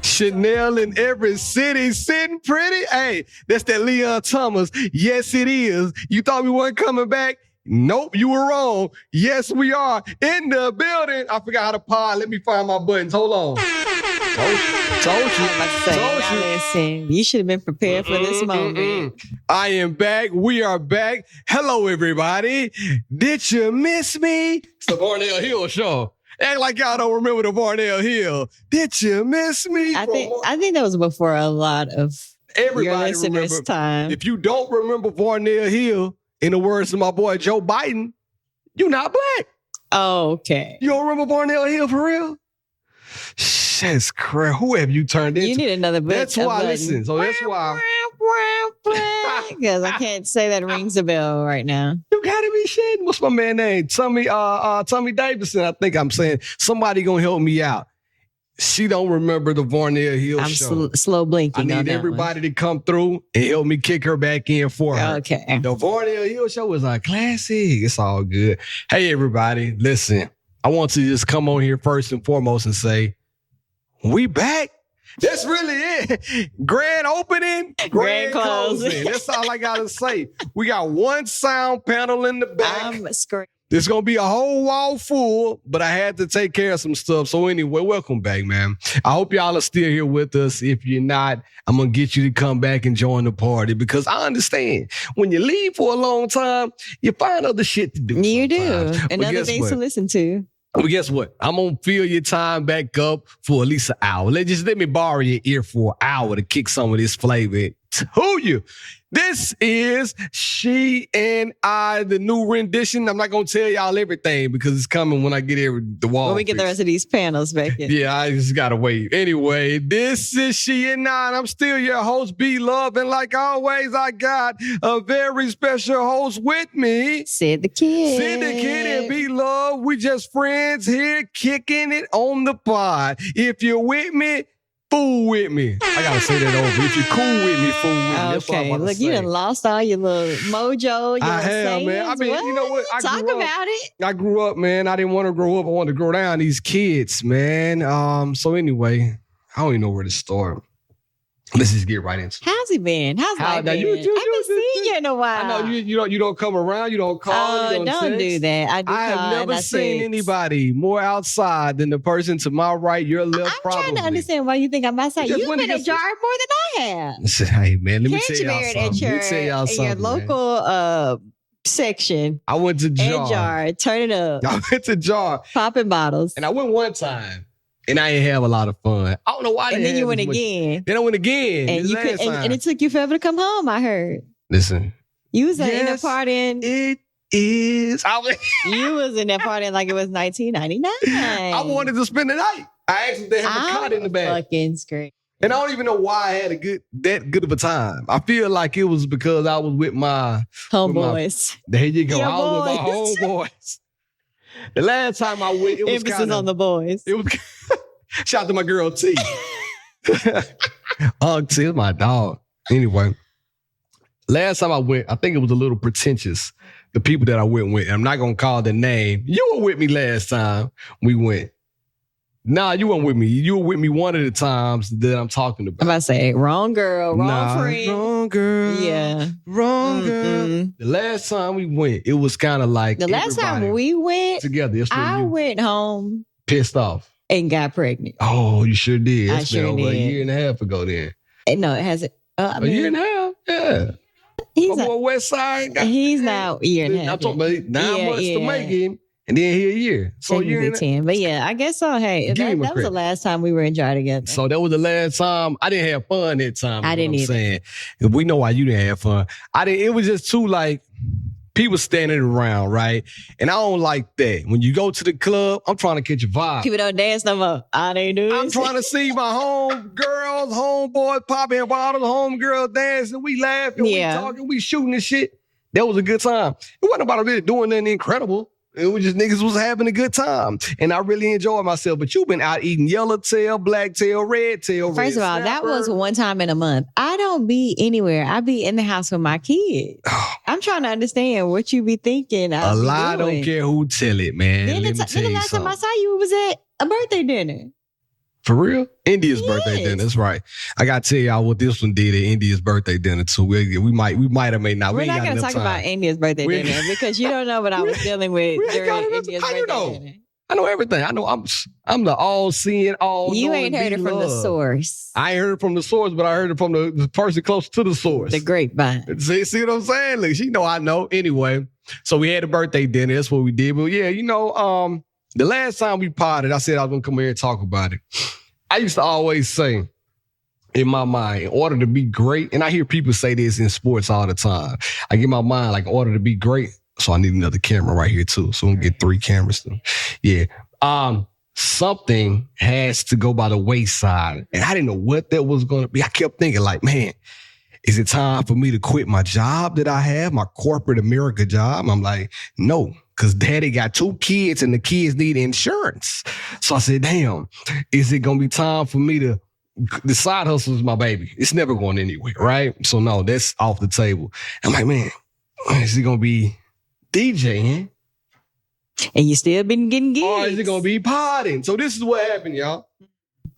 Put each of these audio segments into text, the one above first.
Chanel in every city, sitting pretty. Hey, that's that Leon Thomas. Yes, it is. You thought we weren't coming back? Nope, you were wrong. Yes, we are in the building. I forgot how to pod. Let me find my buttons. Hold on. Told you. Listen, you should have been prepared for this moment. I am back. We are back. Hello, everybody. Did you miss me? It's the Varnell Hill Show. Act like y'all don't remember the Varnell Hill. Did you miss me? I think that was before a lot of everybody your listeners' remember. time. If you don't remember Varnell Hill, in the words of my boy Joe Biden, you not black. Oh, okay. You don't remember Varnell Hill for real? That's crazy. Who have you turned into? You need another button. That's why I listen. So that's why. Because I can't say that rings a bell right now. You gotta be shitting. What's my man name? Tommy Davidson. I think I'm saying somebody gonna help me out. She don't remember the Varnell Hill show. I'm slow blinking. I need everybody to come through and help me kick her back in for her. Okay. The Varnell Hill show was a classic. It's all good. Hey, everybody, listen. I want to just come on here first and foremost and say, we back. That's really it. Grand opening, grand closing. That's all I got to say. We got one sound panel in the back. I'm screaming. There's going to be a whole wall full, but I had to take care of some stuff. So anyway, welcome back, man. I hope y'all are still here with us. If you're not, I'm going to get you to come back and join the party because I understand when you leave for a long time, you find other shit to do. You sometimes. do. And other things to listen to. But guess what? I'm going to fill your time back up for at least an hour. Let me borrow your ear for an hour to kick some of this flavor to you. This is She and I, the new rendition. I'm not going to tell y'all everything because it's coming when I get the wall. When we get the rest of these panels back in. Yeah, I just got to wait. Anyway, this is She and I, and I'm still your host, B-Love. And like always, I got a very special host with me. Sid the Kid. Sid the Kid and B-Love. We just friends here kicking it on the pod. If you're with me, fool with me. I gotta say that over. If you're cool with me, fool with me. That's what I'm about to look, say. you done lost all your little mojo. Your I have, sayings. man. I mean, what? You know what? Talk about it. I grew up, man. I didn't want to grow up. I wanted to grow down. These kids, man. So anyway, I don't even know where to start. Let's just get right into it. How's he been? How's life been? I haven't seen you in a while. I know you don't come around. You don't call. Oh, don't do that. I have never seen anybody more outside than the person to my right, your left. I'm trying to understand why you think I'm outside. You've been at Jar more than I have. Hey man, let me tell y'all something. Your local section. I went to Jar. Turn it up. I went to Jar. Popping bottles. And I went one time. And I didn't have a lot of fun. I don't know why. And then you went again. Then I went again. And it took you forever to come home, I heard. Listen. You was in that partying. It is. You was in that partying like it was 1999. I wanted to spend the night. I actually they have a cot in the back. Fucking scream. And I don't even know why I had that good of a time. I feel like it was because I was with my homeboys. There you go. I was with my homeboys. The last time I went, it was emphasis on the boys. It was shout out to my girl T. T is my dog. Anyway, last time I went, I think it was a little pretentious. The people that I went with, I'm not gonna call the name. You were with me last time we went. Nah, you weren't with me. You were with me one of the times that I'm talking about. I'm about to say, wrong girl, wrong friend. Wrong girl. Yeah. Wrong girl. The last time we went, it was kind of like the last time we went together. I went home pissed off and got pregnant. Oh, you sure did. It's been over a year and a half ago then. No, it hasn't. A year and a half? Yeah. He's on West Side. He's now a year and a half. I'm talking about 9 months to make him. And then here a year. So a year and 10. But yeah, I guess so. Hey, that was the last time we were in Jar together. So that was the last time. I didn't have fun that time. I didn't either. Saying. We know why you didn't have fun. It was just too like people standing around, right? And I don't like that. When you go to the club, I'm trying to catch a vibe. People don't dance no more. All they do I'm trying to see my homegirls, homeboys popping bottles, homegirls dancing. We laughing, we talking, we shooting and shit. That was a good time. It wasn't about really doing nothing incredible. It was just niggas was having a good time. And I really enjoyed myself. But you've been out eating yellowtail, blacktail, redtail. First of all, that was one time in a month. I don't be anywhere. I be in the house with my kids. I'm trying to understand what you be thinking. A lot don't care who tell it, man. Then the last time I saw you was at a birthday dinner. For real? India's birthday Yes. dinner. That's right. I gotta tell y'all what this one did at India's birthday dinner too. We might or may not. We're We ain't not got going to enough talk time. about India's birthday We- dinner because you don't know what I was dealing with we ain't during got enough- India's how birthday you know? dinner. I know everything. I know I'm the all-seeing, all You ain't heard it from the source. I ain't heard it from the source, but I heard it from the person close to the source. The grapevine. See what I'm saying? Look, she know I know. Anyway, so we had a birthday dinner. That's what we did. But yeah, the last time we potted, I said I was gonna come here and talk about it. I used to always say in my mind, in order to be great, and I hear people say this in sports all the time. I get my mind like, in order to be great, so I need another camera right here too. So I'm gonna get 3 cameras too. Yeah. Something has to go by the wayside. And I didn't know what that was gonna be. I kept thinking like, man, is it time for me to quit my job that I have, my corporate America job? I'm like, no, because daddy got 2 kids and the kids need insurance. So I said, damn, is it going to be time for me to, the side hustle is my baby. It's never going anywhere, right? So no, that's off the table. I'm like, man, is it going to be DJing? And you still been getting gigs. Or is it going to be potting? So this is what happened, y'all.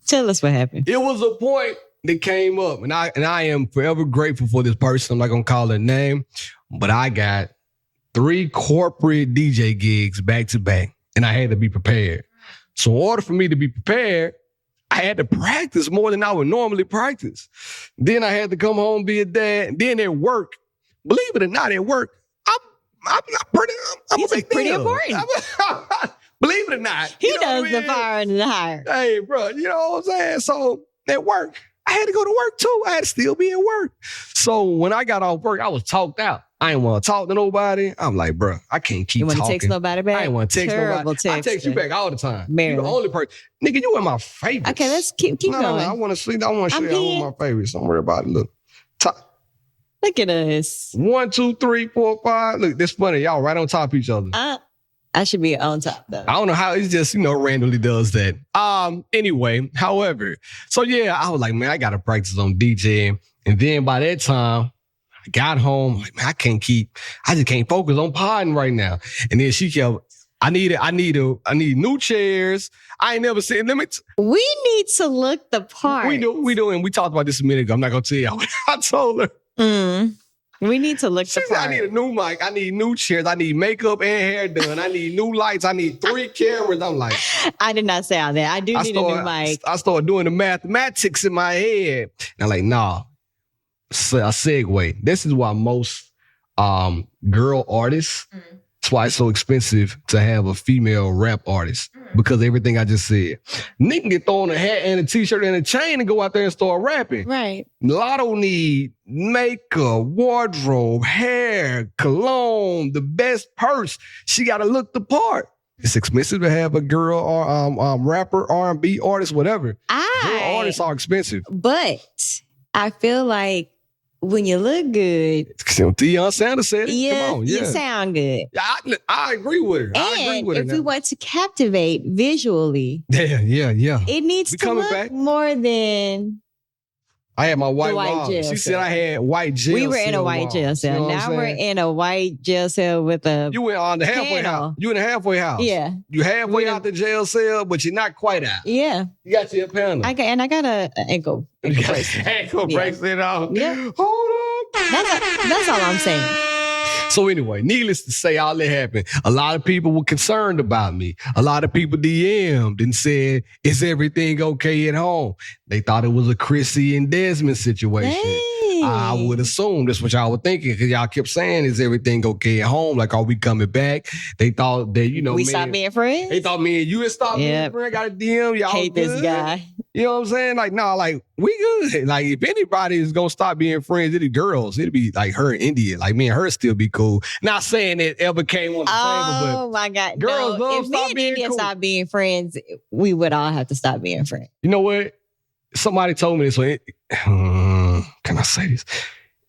Tell us what happened. It was a point that came up, and I am forever grateful for this person. I'm not gonna call her name, but I got 3 corporate DJ gigs back to back, and I had to be prepared. So in order for me to be prepared, I had to practice more than I would normally practice. Then I had to come home, be a dad. And then at work, believe it or not, at work, I'm a big pretty deal. important. Believe it or not, He you know does what I the mean? fire and the hire. Hey, bro, you know what I'm saying? So at work, I had to go to work too. I had to still be at work. So when I got off work, I was talked out. I ain't want to talk to nobody. I'm like, bro, I can't keep You want to talking. text nobody back? I ain't want to text Terrible nobody. I text you texter. back all the time. Barely. You the only person. Nigga, you in my favorites. Okay, let's keep No, going. I want to sleep. I want to show I'm you I'm peeing. one of my favorites. Don't worry about it. Look. Look at us. 1, 2, 3, 4, 5. Look, this funny. Y'all right on top of each other. I should be on top though. I don't know how it just, randomly does that. Anyway, however, so yeah, I was like, man, I got to practice on DJing. And then by that time, I got home, like, man, I just can't focus on podding right now. And then she kept, I need new chairs. I ain't never seen, We need to look the part. we do. And we talked about this a minute ago. I'm not going to tell y'all what I told her. We need to look She the said, part. I need a new mic. I need new chairs. I need makeup and hair done. I need new lights. I need 3 cameras. I'm like, I did not say all that. I do need a new mic. I started doing the mathematics in my head. And I'm like, nah, a segue. This is why most girl artists, that's why it's so expensive to have a female rap artist. Because of everything I just said. Nick can get thrown a hat and a t-shirt and a chain and go out there and start rapping. Right. Lotto need makeup, wardrobe, hair, cologne, the best purse. She got to look the part. It's expensive to have a girl or rapper, R&B artist, whatever. Girl artists are expensive. But I feel like when you look good, Deion Sanders said it. yeah, Come on, yeah. you sound good. I agree with her. I agree And with her. if we want to captivate visually, yeah. it needs We to coming look back? more than I had my white white wall. jail She cell. said I had white jail we were in a cell white walls. jail You cell. know what I'm Now we're saying? in a white jail cell with a You went on the halfway panel. house. You in the halfway house. Yeah. You halfway We- out the jail cell, but you're not quite out. yeah. You got your panel. I got an ankle You got bracelet. your ankle Yeah. bracelet on. Yeah. Hold up. That's all I'm saying. So anyway, needless to say, all that happened. A lot of people were concerned about me. A lot of people DM'd and said, is everything okay at home? They thought it was a Chrissy and Desmond situation. Hey. I would assume that's what y'all were thinking because y'all kept saying, is everything okay at home? Like, are we coming back? They thought that, we stopped being friends. They thought me and you had stopped being Yep. friends. Got a DM. Y'all Hate good? this guy. You know what I'm saying? Like, nah, like, we good. Like, if anybody is going to stop being friends, it'd be girls. It'd be like her and India. Like, me and her still be cool. Not saying it ever came on the table, Oh my God. girls no. love If me stop and being India cool. stopped being friends, we would all have to stop being friends. but you know what? Somebody told me this. Can I say this?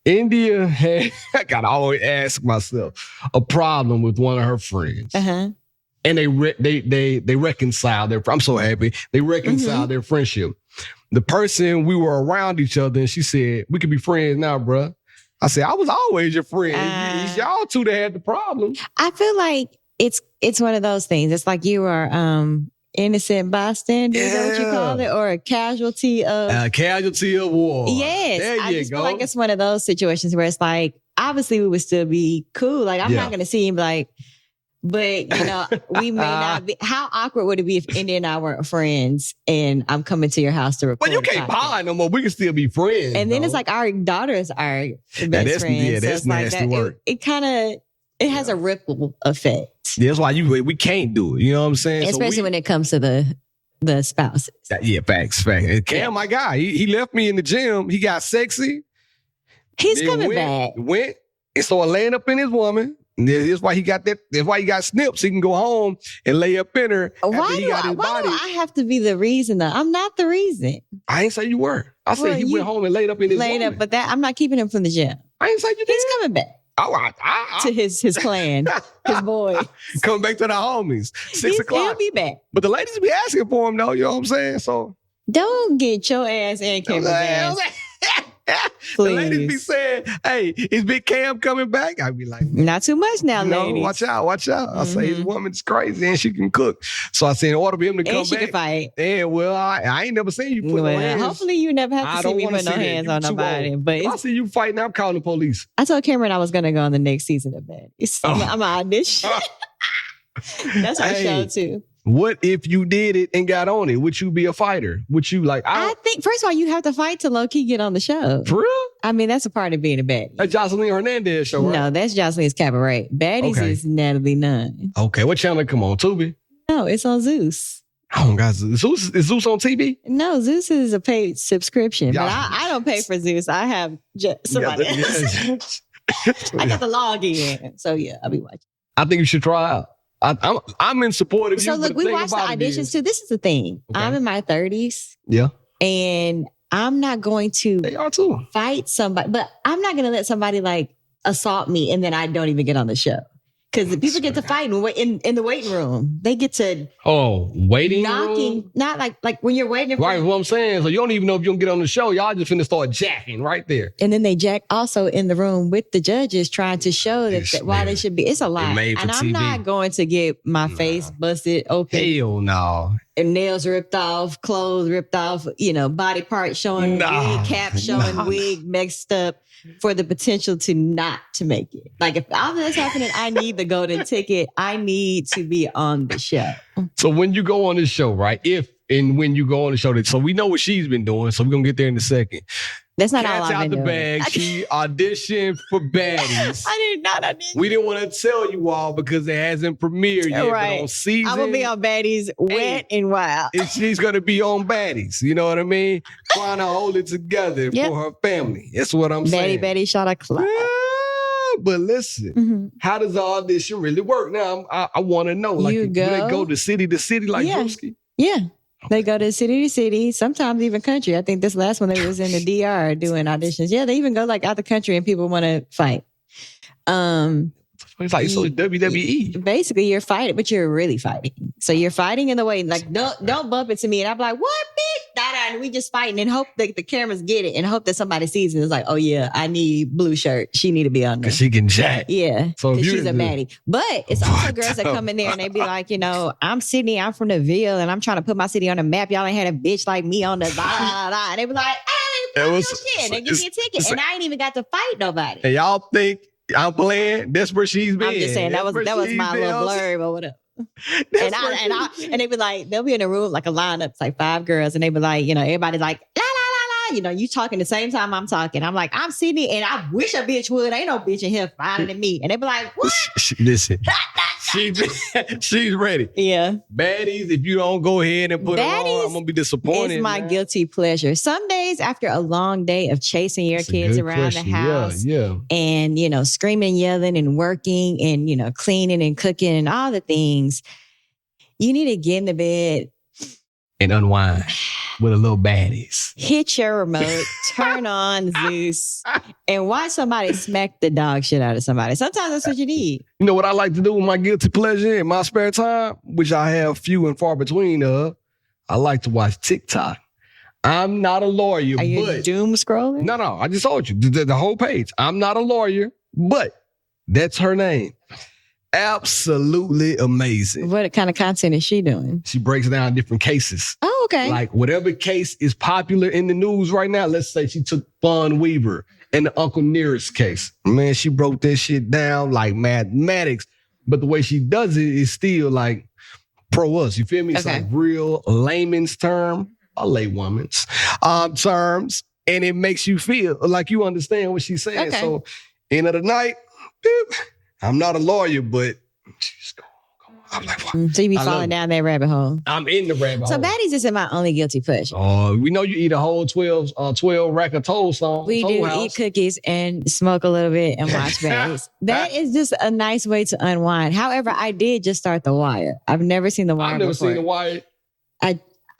India had, I got to always ask myself, a problem with one of her friends. Uh-huh. And they reconciled their, I'm so happy, they reconciled Mm-hmm. their friendship. The person, we were around each other and she said, we could be friends now, bruh. I said, I was always your friend. It's y'all two that had the problem. I feel like it's one of those things. It's like you are innocent bystander, is that what you Yeah. call it? Or a casualty of... Casualty of war. Yes. There I you just go. feel like it's one of those situations where it's like, obviously we would still be cool. Like, I'm Yeah. not going to see him like, but, you know, we may not be. How awkward would it be if Indy and I weren't friends and I'm coming to your house to record? But you can't a podcast? buy no more. We can still be friends. And then though. it's like our daughters are best that's- friends. yeah, so that's it's like nasty that. work. It kind of, it has a ripple effect. That's why we can't do it. You know what I'm saying? Especially when it comes to the spouses. Yeah, facts. And Cam, my guy, he left me in the gym. He got sexy. He's then coming back. Went and started laying up in his woman. And that's why he got that. That's why he got snips. He can go home and lay up in her. Why do I have to be the reason though? I'm not the reason. I ain't say you were. I said Well, he you went home and laid up in his Laid woman. up, but that I'm not keeping him from the gym. I ain't say you did. He's coming back Oh, to his clan, his boy. Coming back to the homies. 6 He'll o'clock. be back. But the ladies be asking for him though. You know what I'm saying? So Don't get your ass and Cameron's ass. the ladies be Please. saying, "Hey, is Big Cam coming back?" I'd be like, Not too much now, "No, ladies. watch out. I say his Mhm. woman's crazy and she can cook." So I said, in order for him to come And she back, can fight. yeah, well, I ain't never seen you put no Well, hands. hopefully you never have I to see don't me wanna put no see that. hands You on too nobody. old. But If I see you fighting, I'm calling the police. I told Cameron I was going to go on the next season of that. Oh. I'm an audition. That's our Hey. show too. What if you did it and got on it? Would you be a fighter? Would you like? I think first of all, you have to fight to low key get on the show. For real? I mean, that's a part of being a baddie. That Jocelyn Hernandez show, right? No, that's Jocelyn's Cabaret. Baddies Okay. is Natalie Nunn. Okay, what channel it come on? Tubi? No, it's on Zeus. Oh, guys, is Zeus on TV? No, Zeus is a paid subscription, Yeah. but I don't pay for Zeus. I have somebody else. I got the login. So yeah, I'll be watching. I think you should try out. I'm in support of you. So but look, the we thing watched the about it auditions is- too. This is the thing. Okay. I'm in my 30s Yeah, and I'm not going to they are too. fight somebody, but I'm not going to let somebody like assault me and then I don't even get on the show. Because people get to fight in the waiting room. They get to Oh, waiting knocking, room? not like when you're waiting for Right, what I'm saying. So you don't even know if you're gonna get on the show. Y'all just finna start jacking right there. and then they jack also in the room with the judges trying to show Yes, that why they man. should be. It's a lot. made for And I'm TV. not going to get my Nah. face busted open Hell no. and nails ripped off, clothes ripped off, body parts showing, Nah. wig, cap showing, Nah. wig mixed up for the potential to not to make it. Like if all that's happening, I need the golden ticket. I need to be on the show. So when you go on this show, right? If and when you go on the show, so we know what she's been doing. So we're gonna get there in a second. That's not all Cat's I've out been the doing. bag. She auditioned for baddies. I did not audition. We didn't want to tell you all because it hasn't premiered yet. Right. But on season, I'm gonna be on Baddies Wet and Wild. and she's gonna be on baddies. You know what I mean? Trying to hold it together Yep. for her family. That's what I'm Betty saying. Betty shot a clock. Yeah, but listen, Mhm. how does the audition really work? Now I want to know. Like, You do they go- go to city like Yeah. Drewski? Yeah. They go to city to city, sometimes even country. I think this last one they was in the DR doing auditions. Yeah, they even go like out the country and people want to fight. It's like so it's WWE. Basically, you're fighting, but you're really fighting. So you're fighting in the way, like don't bump into me. And I'm like, what, bitch? Da-da. And we just fighting and hope that the cameras get it and hope that somebody sees it. It's like, oh yeah, I need blue shirt. She need to be on there. Cause she can jack. Yeah, So if because you- she's a baddie. But it's also What girls that the come in there and they be like, I'm Sydney, I'm from the Ville, and I'm trying to put my city on the map. Y'all ain't had a bitch like me on the blah, blah, blah. And they be like, hey, It fuck was- your shit. And they give me a ticket. And I ain't even got to fight nobody. And y'all think I'm playing? That's where she's been. I'm just saying that was That's where she's my been. little blurb or whatever. That's where And they be like, they'll be in a room like a lineup, it's like 5 girls, and they be like, everybody's like, la la la la, you talking the same time I'm talking. I'm like, I'm Sydney, and I wish a bitch would. Ain't no bitch in here finer than me. And they be like, what? Listen, she's ready. Yeah. Baddies, if you don't go ahead and put it on, Baddies I'm gonna be disappointed. It's my man. guilty pleasure. Some days after a long day of chasing your That's a kids good around question. the house Yeah. and, screaming, yelling and working and, cleaning and cooking and all the things, you need to get in the bed, And unwind with a little baddies. hit your remote, turn on Zeus, and watch somebody smack the dog shit out of somebody. Sometimes that's what you need. You know what I like to do with my guilty pleasure in my spare time, which I have few and far between of? I like to watch TikTok. I'm not a lawyer, Are you but doom scrolling? no, I just told you the whole page. I'm not a lawyer, but that's her name. Absolutely amazing. What kind of content is she doing? She breaks down different cases. Oh, okay. Like whatever case is popular in the news right now, let's say she took Fawn Weaver and the Uncle Nearest case. Man, she broke that shit down like mathematics. But the way she does it is still like pro us. You feel me? It's like real layman's term, a laywoman's terms. And it makes you feel like you understand what she's saying. Okay. So end of the night, I'm not a lawyer, but just go on. I'm like, what? So you be falling down that rabbit hole. I'm in the rabbit hole. So baddies isn't my only guilty pleasure. Oh, we know you eat a whole 12 rack of toast on We do House. eat cookies and smoke a little bit and watch baddies. That is just a nice way to unwind. However, I did just start The Wire. I've never seen The Wire I've never before. seen The Wire.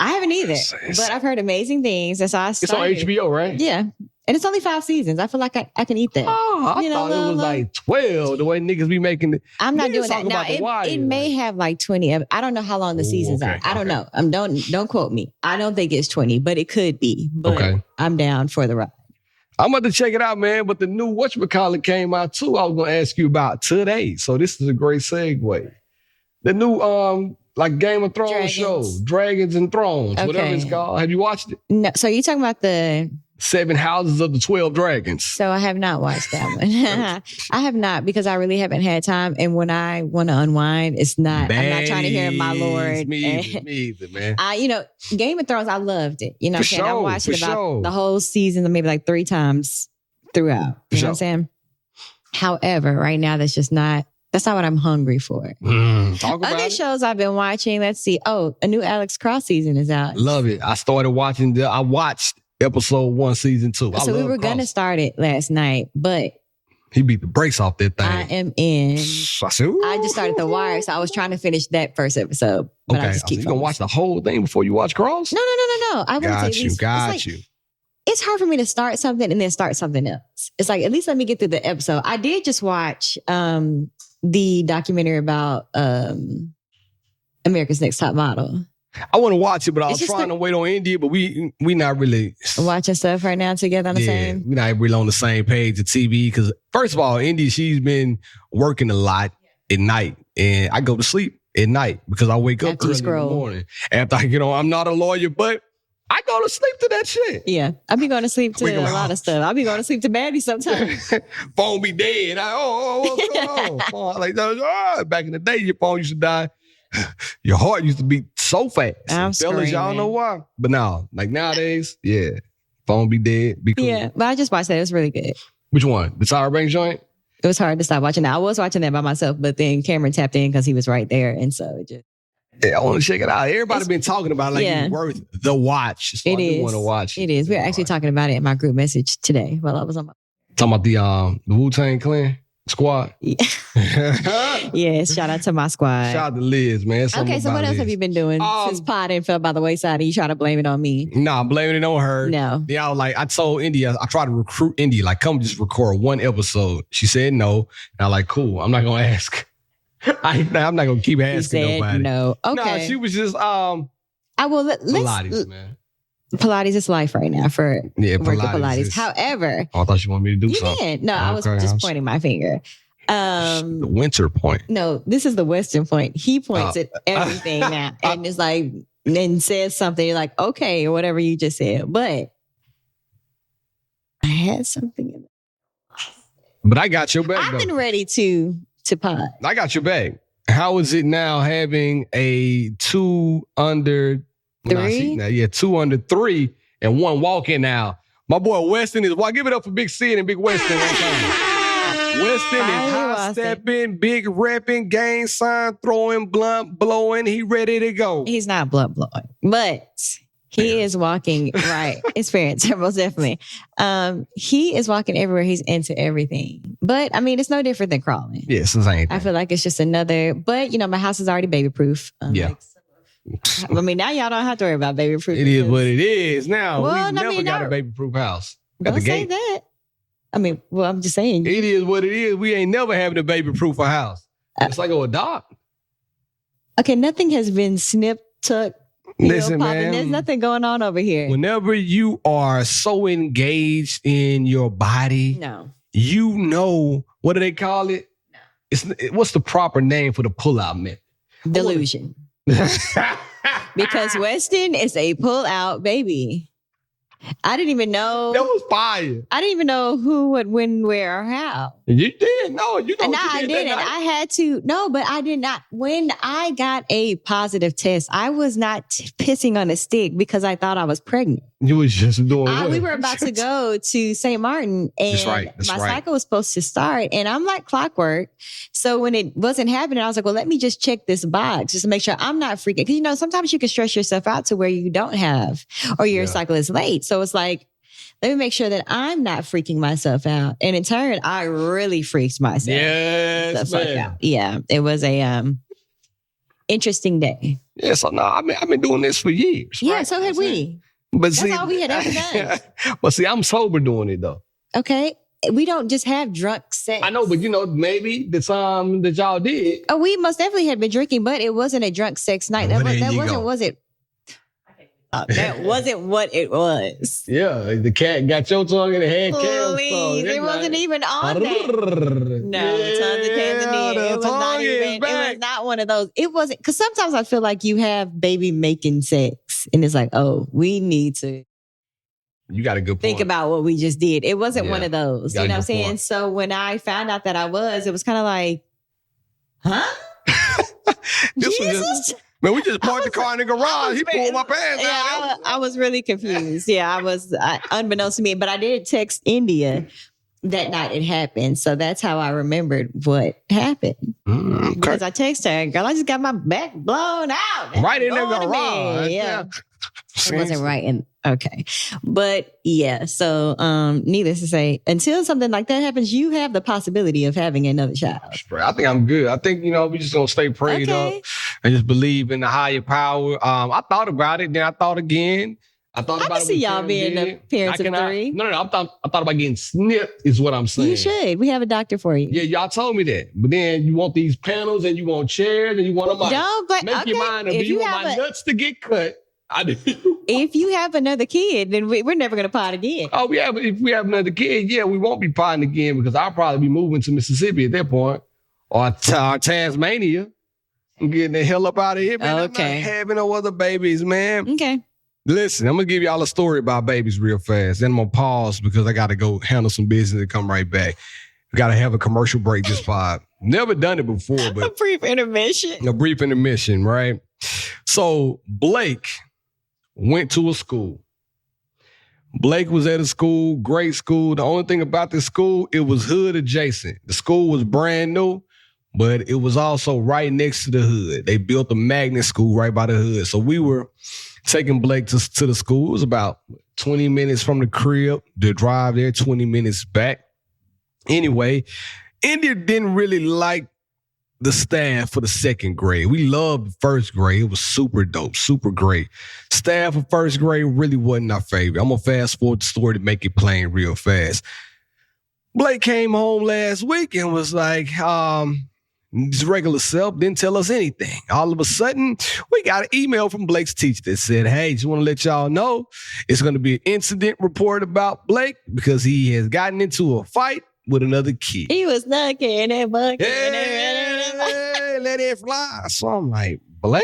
I haven't either, but I've heard amazing things. And so I started. It's on HBO, right? Yeah. And it's only 5 seasons. I feel like I can eat that. Oh, I thought it was like 12, the way niggas be making it. I'm not Niggas doing that. talk Now, about The Wire, it may have like 20. I don't know how long the seasons are. I don't know. Don't quote me. I don't think it's 20, but it could be. But I'm down for the ride. I'm about to check it out, man. But the new whatchamacallit came out too. I was going to ask you about today. So this is a great segue. The new like Game of Thrones show, Dragons and Thrones, whatever it's called. Have you watched it? No. So you talking about the 7 Houses of the 12 Dragons? So I have not watched that one. I have not because I really haven't had time. And when I want to unwind, it's not. I'm not trying to hear my lord. Me either, man. Game of Thrones, I loved it. You know what I'm saying? I watched it about sure. the whole season, maybe like 3 times throughout. You know what I'm saying? However, right now that's not what I'm hungry for. Talk about Other it. shows I've been watching, let's see. Oh, a new Alex Cross season is out. Love it. I started watching I watched episode 1, season 2. So we were going to start it last night, but he beat the brakes off that thing. I am in. I just started The Wire, so I was trying to finish that first episode. But I just keep you gonna watch the whole thing before you watch Cross? No. I want to Got you. It's hard for me to start something and then start something else. It's like, at least let me get through the episode. I did just watch the documentary about America's Next Top Model. I want to watch it, but I was trying to wait on India, but we not really watching stuff right now together on the same. We're not really on the same page of TV because first of all, India, she's been working a lot at night, and I go to sleep at night because I wake up early in the morning. After I get on, I'm not a lawyer, but I go to sleep to that shit. Yeah, I be going to sleep to a lot of stuff. I be going to sleep to baddies sometimes. Phone be dead. What's going on? Like back in the day, your phone used to die. Your heart used to beat so fast. Fellas, y'all know why. But now, like nowadays, phone be dead. Be cool. Yeah, but I just watched that. It was really good. Which one? The Tyra Banks joint? It was hard to stop watching that. I was watching that by myself, but then Cameron tapped in because he was right there. And so it just... Yeah, I want to check it out. Everybody's been talking about it like it's worth the watch. So it is. Want to watch it. It is. We're actually talking about it in my group message today while I was on my... Talking about the Wu-Tang Clan squad? Yeah. Yes, shout out to my squad. Shout out to Liz, man. Okay, so what else have you been doing since pod and fell by the wayside and you try to blame it on me? Nah, I'm blaming it on her. No. Yeah, I told India, I tried to recruit India, like come just record 1 episode. She said no. And I'm like, cool, I'm not going to ask. I'm not going to keep asking nobody. No. Okay. No, she was just Pilates, man. Pilates is life right now for Pilates. However, I thought you wanted me to do something. You did. No, I was just pointing my finger. The winter point. No, this is the Western point. He points at everything now and it's like, and says something. You're like, okay, or whatever you just said. But I had something in it. But I got your back. I've been ready to pod. I got your back. How is it now having a 2 under 3? 2 under 3 and 1 walk-in now. My boy Weston is, give it up for Big Sid and Big Weston one time. Weston is high stepping, big repping, gang sign, throwing, blunt blowing. He ready to go. He's not blunt blowing, but he is walking right. Experience, most definitely. He is walking everywhere. He's into everything. But I mean, it's no different than crawling. Yeah, it's the same thing. I feel like it's just another, but my house is already baby proof. Yeah. I mean, now y'all don't have to worry about baby proof. It is what it is. Now, well, we never got a baby proof house. Don't say that. I mean, well, I'm just saying. It is what it is. We ain't never having a baby proof house. It's like a adopt. Okay, nothing has been snipped, tucked. Listen, man. There's nothing going on over here. Whenever you are so engaged in your body, no, what do they call it? what's the proper name for the pull-out method? Delusion. Because Weston is a pull-out baby. I didn't even know. That was fire. I didn't even know who would win, where, or how. You did. No, you know. No, I didn't. I had to. No, but I did not. When I got a positive test, I was not pissing on a stick because I thought I was pregnant. You was just doing what? We were about to go to St. Martin, and my cycle was supposed to start, and I'm like clockwork. So when it wasn't happening, I was like, well, let me just check this box just to make sure I'm not freaking. Because, you know, sometimes you can stress yourself out to where you don't have, or your cycle is late. So it's like, let me make sure that I'm not freaking myself out. And in turn, I really freaked myself. Yes, man. Out. Yeah, it was a interesting day. Yeah, so no, I've been doing this for years. Yeah, right? so had we. But That's all we had ever done. But see, I'm sober doing it though. Okay. We don't just have drunk sex. I know, but you know, maybe the time that y'all did. Oh, we most definitely had been drinking, but it wasn't a drunk sex night. That wasn't what it was. Yeah, the cat got your tongue in the head. Please, it wasn't even on there. No, tons of cans in there. It was not even. It was not one of those. It wasn't, because sometimes I feel like you have baby making sex, and it's like, oh, we need to. You got a good point. Think about what we just did. It wasn't one of those. You know what I'm saying? Point. So when I found out that I was, it was kind of like, huh? Jesus? Man, we just parked the car in the garage. He pulled my pants out. I was really confused. Yeah, I was unbeknownst to me. But I did text India that night it happened. So that's how I remembered what happened. Okay. Because I texted her, girl, I just got my back blown out. Right in the garage. Yeah. It wasn't right in. Okay. But yeah, so needless to say, until something like that happens, you have the possibility of having another child. I think I'm good. I think, you know, we just gonna stay prayed up and just believe in the higher power. I thought about it, then I thought again. I can see y'all being the parents of three. No. I thought about getting snipped is what I'm saying. You should. We have a doctor for you. Yeah, y'all told me that. But then you want these panels and you want chairs and you want them. Make your mind up. You want my nuts to get cut. I do. If you have another kid, then we're never going to pot again. Oh, if we have another kid, yeah, we won't be potting again because I'll probably be moving to Mississippi at that point or Tasmania. I'm getting the hell up out of here, man. Okay. I'm not having no other babies, man. Okay. Listen, I'm going to give y'all a story about babies real fast. Then I'm going to pause because I got to go handle some business and come right back. We got to have a commercial break this pod. Never done it before, but a brief intermission, right? So Blake went to a school. Blake was at a school, great school. The only thing about this school, it was hood adjacent. The school was brand new, but it was also right next to the hood. They built a magnet school right by the hood. So we were taking Blake to the school. It was about 20 minutes from the crib. The drive there, 20 minutes back. Anyway, India didn't really like the staff for the second grade. We loved first grade. It was super dope, super great. Staff for first grade really wasn't our favorite. I'm going to fast forward the story to make it plain real fast. Blake came home last week and was like, his regular self didn't tell us anything. All of a sudden, we got an email from Blake's teacher that said, hey, just want to let y'all know it's going to be an incident report about Blake because he has gotten into a fight with another kid. He was knocking and bucking. Let it fly. So I'm like, Blake?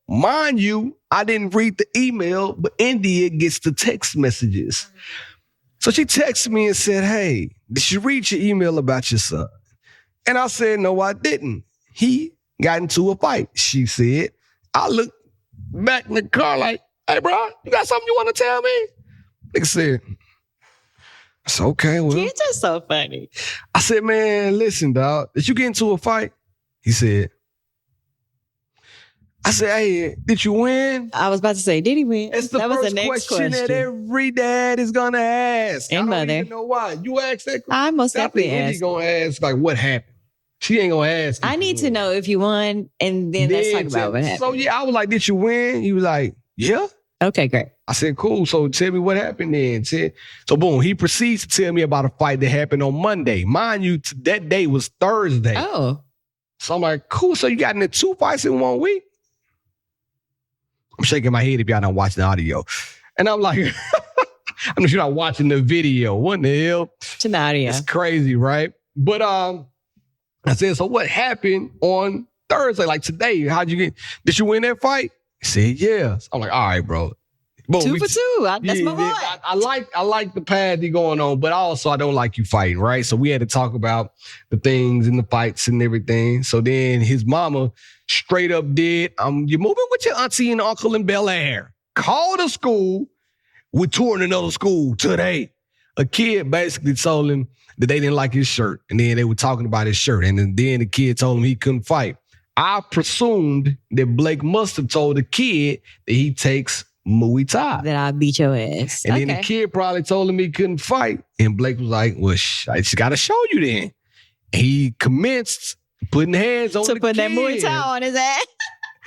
Mind you, I didn't read the email, but India gets the text messages. So she texted me and said, hey, did you read your email about your son? And I said, no, I didn't. He got into a fight, she said. I looked back in the car like, hey, bro, you got something you want to tell me? Nigga said, it's okay. Well, you're just so funny. I said, man, listen, dog. Did you get into a fight? He said, I said, hey, did you win? I was about to say, did he win? It's the first question that every dad is going to ask. And mother. I don't even know why. You asked that question. I most definitely asked. She's going to ask, like, what happened? She ain't going to ask. I need to know if you won, and then let's talk about what happened. So, yeah, I was like, did you win? He was like, yeah. Okay, great. I said, cool. So tell me what happened then. So boom, he proceeds to tell me about a fight that happened on Monday. Mind you, that day was Thursday. Oh. So I'm like, cool. So you got into 2 fights in 1 week? I'm shaking my head if y'all not watching the audio. And I'm like, I'm sure not watching the video. What in the hell? To the audio. It's crazy, right? But I said, so what happened on Thursday? Like today, did you win that fight? He said, yes. I'm like, all right, bro. Boom, 2 for 2. That's my boy. I like the path you're going on, but also I don't like you fighting, right? So we had to talk about the things and the fights and everything. So then his mama straight up did, you're moving with your auntie and uncle in Bel Air. Call the school. We're touring another school today. A kid basically told him that they didn't like his shirt. And then they were talking about his shirt. And then the kid told him he couldn't fight. I presumed that Blake must have told the kid that he takes Muay Thai. That I'll beat your ass. And then the kid probably told him he couldn't fight. And Blake was like, well, I just got to show you then. He commenced putting hands on the kid. To put that Muay Thai on his ass.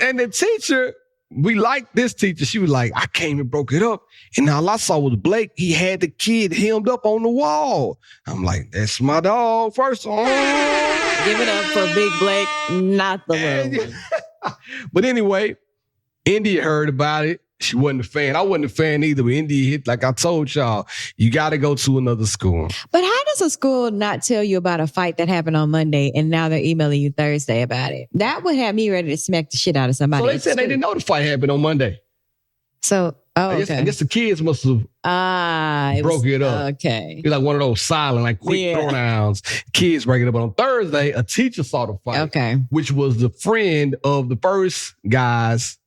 And the teacher, we liked this teacher. She was like, I came and broke it up. And all I saw was Blake. He had the kid hemmed up on the wall. I'm like, that's my dog. First of all. Give it up for Big Blake, not the little one. But anyway, India heard about it. She wasn't a fan. I wasn't a fan either. But India hit, like I told y'all, you got to go to another school. But how does a school not tell you about a fight that happened on Monday and now they're emailing you Thursday about it? That would have me ready to smack the shit out of somebody. So they said they didn't know the fight happened on Monday. So, okay. I guess the kids must have broke it up. Okay. It's like one of those silent, like quick throwdowns. Kids break it up. But on Thursday, a teacher saw the fight. Okay. Which was the friend of the first guys.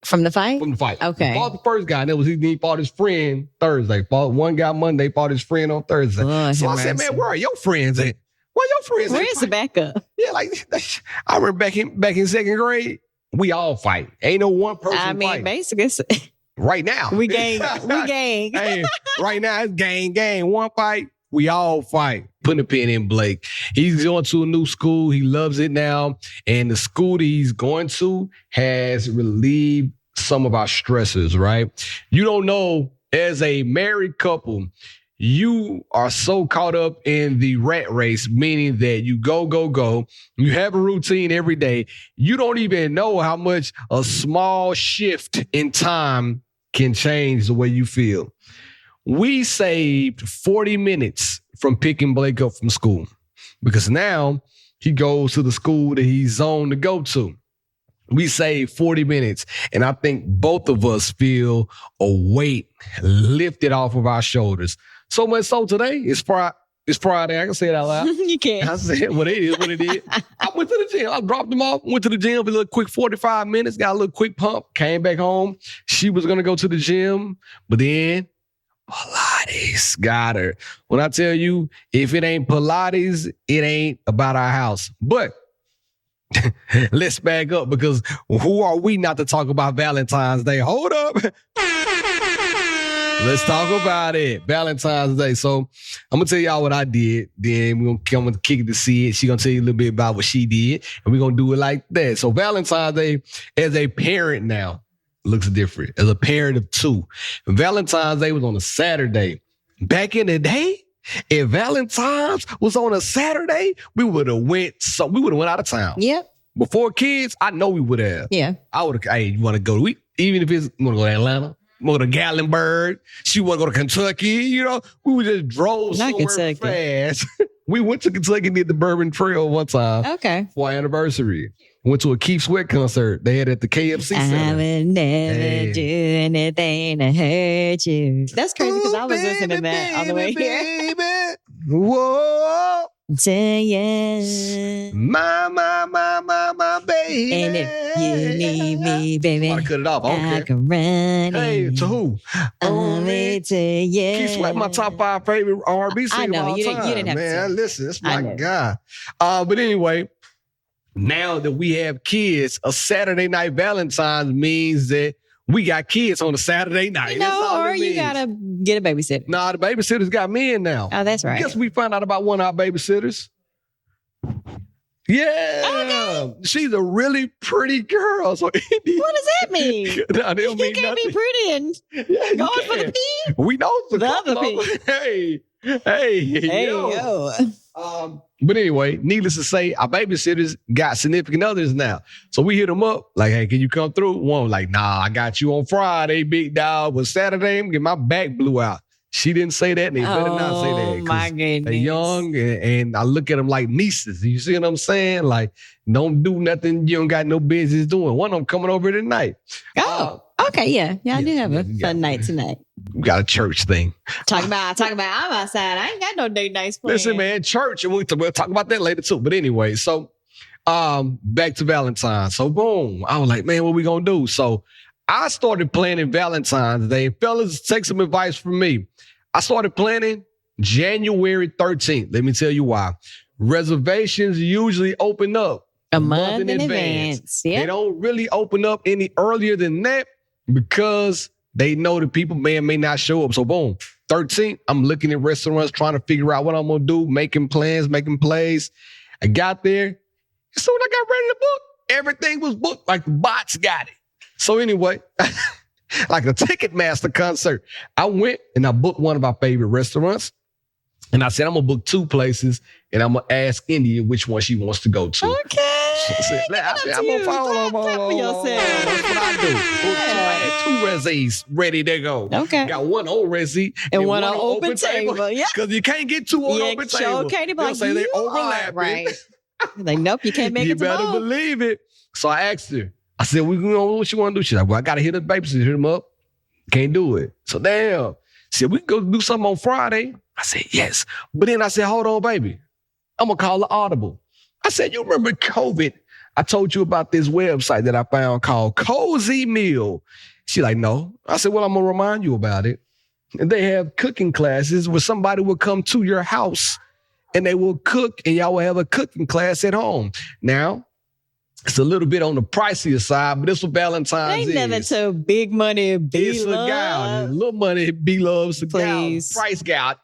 From the fight? From the fight. Okay. He fought the first guy, and he fought his friend Thursday. Fought one guy Monday, fought his friend on Thursday. So I said, man, where are your friends at? Where your friends at? Where's the backup? Yeah, like, I remember back in second grade, we all fight. Ain't no one person fight. Basically. Right now. We gang. Hey, right now, it's gang. One fight, we all fight. Putting a pin in Blake. He's going to a new school. He loves it now. And the school that he's going to has relieved some of our stresses, right? You don't know, as a married couple, you are so caught up in the rat race, meaning that you go. You have a routine every day. You don't even know how much a small shift in time can change the way you feel. We saved 40 minutes from picking Blake up from school because now he goes to the school that he's zoned to go to. We saved 40 minutes, and I think both of us feel a weight lifted off of our shoulders. So much so today, it's Friday. I can say it out loud. You can't. I said, well, it is what it is. I went to the gym. I dropped him off, went to the gym for a little quick 45 minutes, got a little quick pump, came back home. She was going to go to the gym, but then Pilates got her. When I tell you, if it ain't Pilates, it ain't about our house. But let's back up because who are we not to talk about Valentine's Day? Hold up. Let's talk about it. Valentine's Day. So I'm going to tell y'all what I did. Then we're going to come and kick it to see it. She's going to tell you a little bit about what she did. And we're going to do it like that. So Valentine's Day, as a parent now, looks different. As a parent of two, Valentine's Day was on a Saturday. Back in the day, if Valentine's was on a Saturday, we would have went out of town. Yep. Before kids, I know we would have. Yeah. I would have, hey, you want to go even if it's, you want to go to Atlanta, go to Gatlinburg, she want to go to Kentucky, we would just drove somewhere fast. We went to Kentucky and did the Bourbon Trail one time. Okay. For our anniversary. Went to a Keith Sweat concert they had at the KFC Center. I will never do anything to hurt you. That's crazy because I was listening to that on the way here. Whoa. To you. My baby. And if you need me, baby, I cut it off. I can run. Hey, to who? Only to you. Keith Sweat, my top 5 favorite R&B singer. I know, of all you time. didn't have man, to. Listen, that's my guy. But anyway, now that we have kids, a Saturday night Valentine's means that we got kids on a Saturday night. Or you gotta get a babysitter. Nah, the babysitter's got men now. Oh, that's right. Guess we found out about one of our babysitters. Yeah. Okay. She's a really pretty girl. So what does that mean? No, they don't mean you can't nothing. be pretty and going for the P? We know the other P. Hey, yo. But anyway, needless to say, our babysitters got significant others now. So we hit them up like, hey, can you come through? One was like, nah, I got you on Friday, big dog. But Saturday, I'm getting my back blew out. She didn't say that, and they better not say that. Oh, my goodness. They're young, and I look at them like nieces. You see what I'm saying? Like, don't do nothing you don't got no business doing. One of them coming over tonight. Oh, okay, yeah. Y'all do have a fun night tonight. We got a church thing. Talking about I'm outside. I ain't got no date nights planned. Listen, man, church, and we'll talk about that later too. But anyway, so back to Valentine's. So boom, I was like, man, what we gonna do? So I started planning Valentine's Day. Fellas, take some advice from me. I started planning January 13th. Let me tell you why. Reservations usually open up a month in advance. Yeah. They don't really open up any earlier than that because they know the people may or may not show up. So boom, 13th, I'm looking at restaurants, trying to figure out what I'm going to do, making plans, making plays. I got there. As soon as I got ready to book, everything was booked like the bots got it. So anyway, like a Ticketmaster concert, I went and I booked one of our favorite restaurants. And I said, I'm going to book 2 places and I'm going to ask India which one she wants to go to. Okay. I'm going to follow them all. That's what I do. I had 2 resis ready to go. Okay. Got one on resi and one on open table. Yeah. Because you can't get 2 on open table. They'll say they overlapping. Right. Like, nope, you can't make it tomorrow. You better believe it. So I asked her. I said, what you want to do? She's like, well, I got to hit the babysitter, hit him up. Can't do it. So damn. She said, we can go do something on Friday. I said, yes. But then I said, hold on, baby. I'm going to call the Audible. I said, you remember COVID? I told you about this website that I found called Cozy Meal. She like, no. I said, well, I'm going to remind you about it. And they have cooking classes where somebody will come to your house and they will cook and y'all will have a cooking class at home. Now, it's a little bit on the pricier side, but this what Valentine's ain't nothing to big money, It's a gown. Little money, B-Love's a gown. Please. Price gown.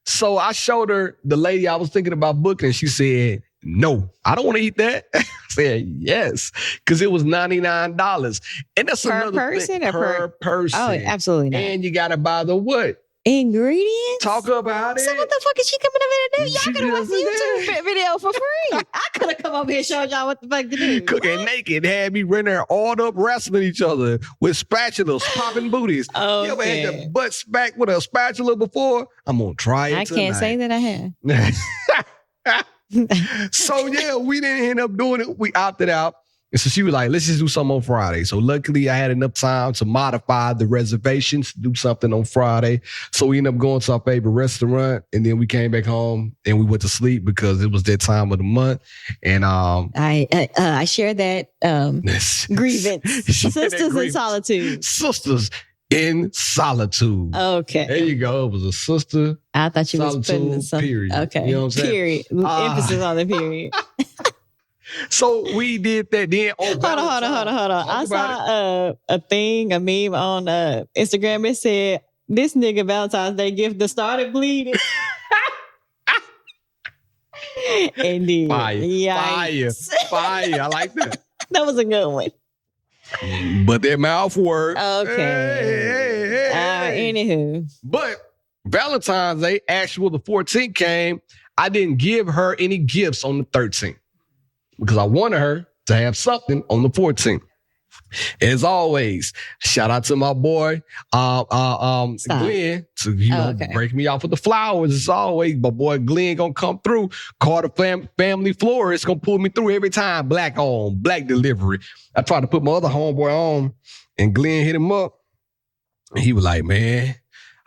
So I showed her the lady I was thinking about booking. She said, no, I don't want to eat that. I said, yes, because it was $99. And that's per another person thing. or Per person. Oh, absolutely not. And you got to buy the what? Ingredients? Talk about it. So what the fuck is she coming over here to do? Y'all She could have watched the just- YouTube video for free. I could have come over here and showed y'all what the fuck to do. Cooking naked, had me running there all up wrestling each other with spatulas, popping booties. You ever had Okay. your butt smacked with a spatula before? I'm going to try it I can't say that I have. So yeah, we didn't end up doing it. We opted out. And so she was like, let's just do something on Friday. So luckily I had enough time to modify the reservations to do something on Friday. So we ended up going to our favorite restaurant. And then we came back home and we went to sleep because it was that time of the month. And I share that grievance. Sisters in solitude. Sisters in solitude. Okay. There you go. It was a sister. I thought you was putting Solitude, period. Okay. You know what I'm saying? Period. Emphasis on the period. So we did that. Then Hold on. I saw a meme on Instagram. It said, this nigga Valentine's Day gift that started bleeding. Indeed. Fire. Yikes. Fire. I like that. That was a good one. But their mouth worked. Okay. Hey. Anywho. But Valentine's Day, actual the 14th came. I didn't give her any gifts on the 13th because I wanted her to have something on the 14th. As always, shout out to my boy, Glenn, to break me off with the flowers. As always, my boy Glenn gonna come through. Carter Family Florist gonna pull me through every time. Black on, black delivery. I tried to put my other homeboy on, and Glenn hit him up. And he was like, "Man,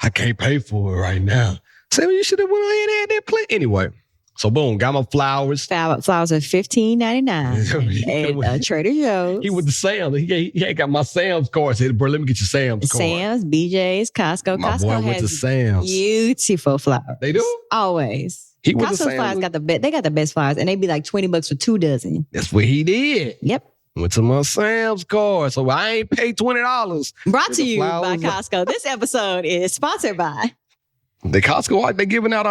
I can't pay for it right now." So you should have went ahead and had that plan anyway. So boom, got my flowers. Flowers are $15.99 at Trader Joe's. He went to Sam's. He ain't got my Sam's card. Said, bro, let me get your Sam's card. Sam's, BJ's, Costco. My Costco boy has went to Sam's. beautiful flowers. They do? Always. He went to Costco flowers Sam's. got they got the best flowers, and they be like $20 for 2 dozen. That's what he did. Yep. Went to my Sam's card. So I ain't paid $20. Brought for to the you by flowers. Costco. This episode is sponsored by The Costco, they giving out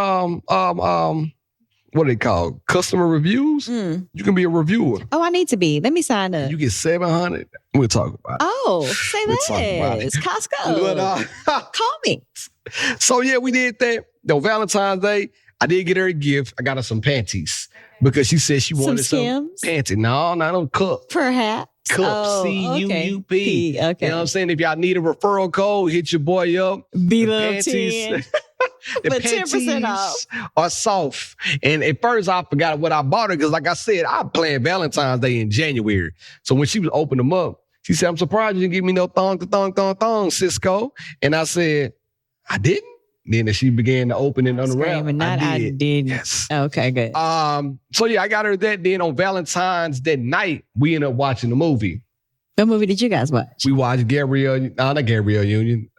what do they call? Customer reviews? You can be a reviewer. Oh, I need to be. Let me sign up. You get $700. We'll talk about it. Oh, say We'll talk about this. it. Costco. But, Call me. so yeah, we did that. No, Valentine's Day, I did get her a gift. I got her some panties. because she said she Some wanted some Skims? panty. No, not no cup. Perhaps. Cup, Oh, CUUP. okay. You know what I'm saying? If y'all need a referral code, hit your boy up. Be The love panties- 10. The For 10% panties are soft. And at first I forgot what I bought her because like I said, I planned Valentine's Day in January. So when she was opening them up, she said, I'm surprised you didn't give me no thong, Cisco. And I said, I didn't. Then as she began to open and unwrap, Screaming, not I did. Yes. Okay, good. So yeah, I got her that. Then on Valentine's that night, we ended up watching the movie. What movie did you guys watch? We watched not Gabrielle Union,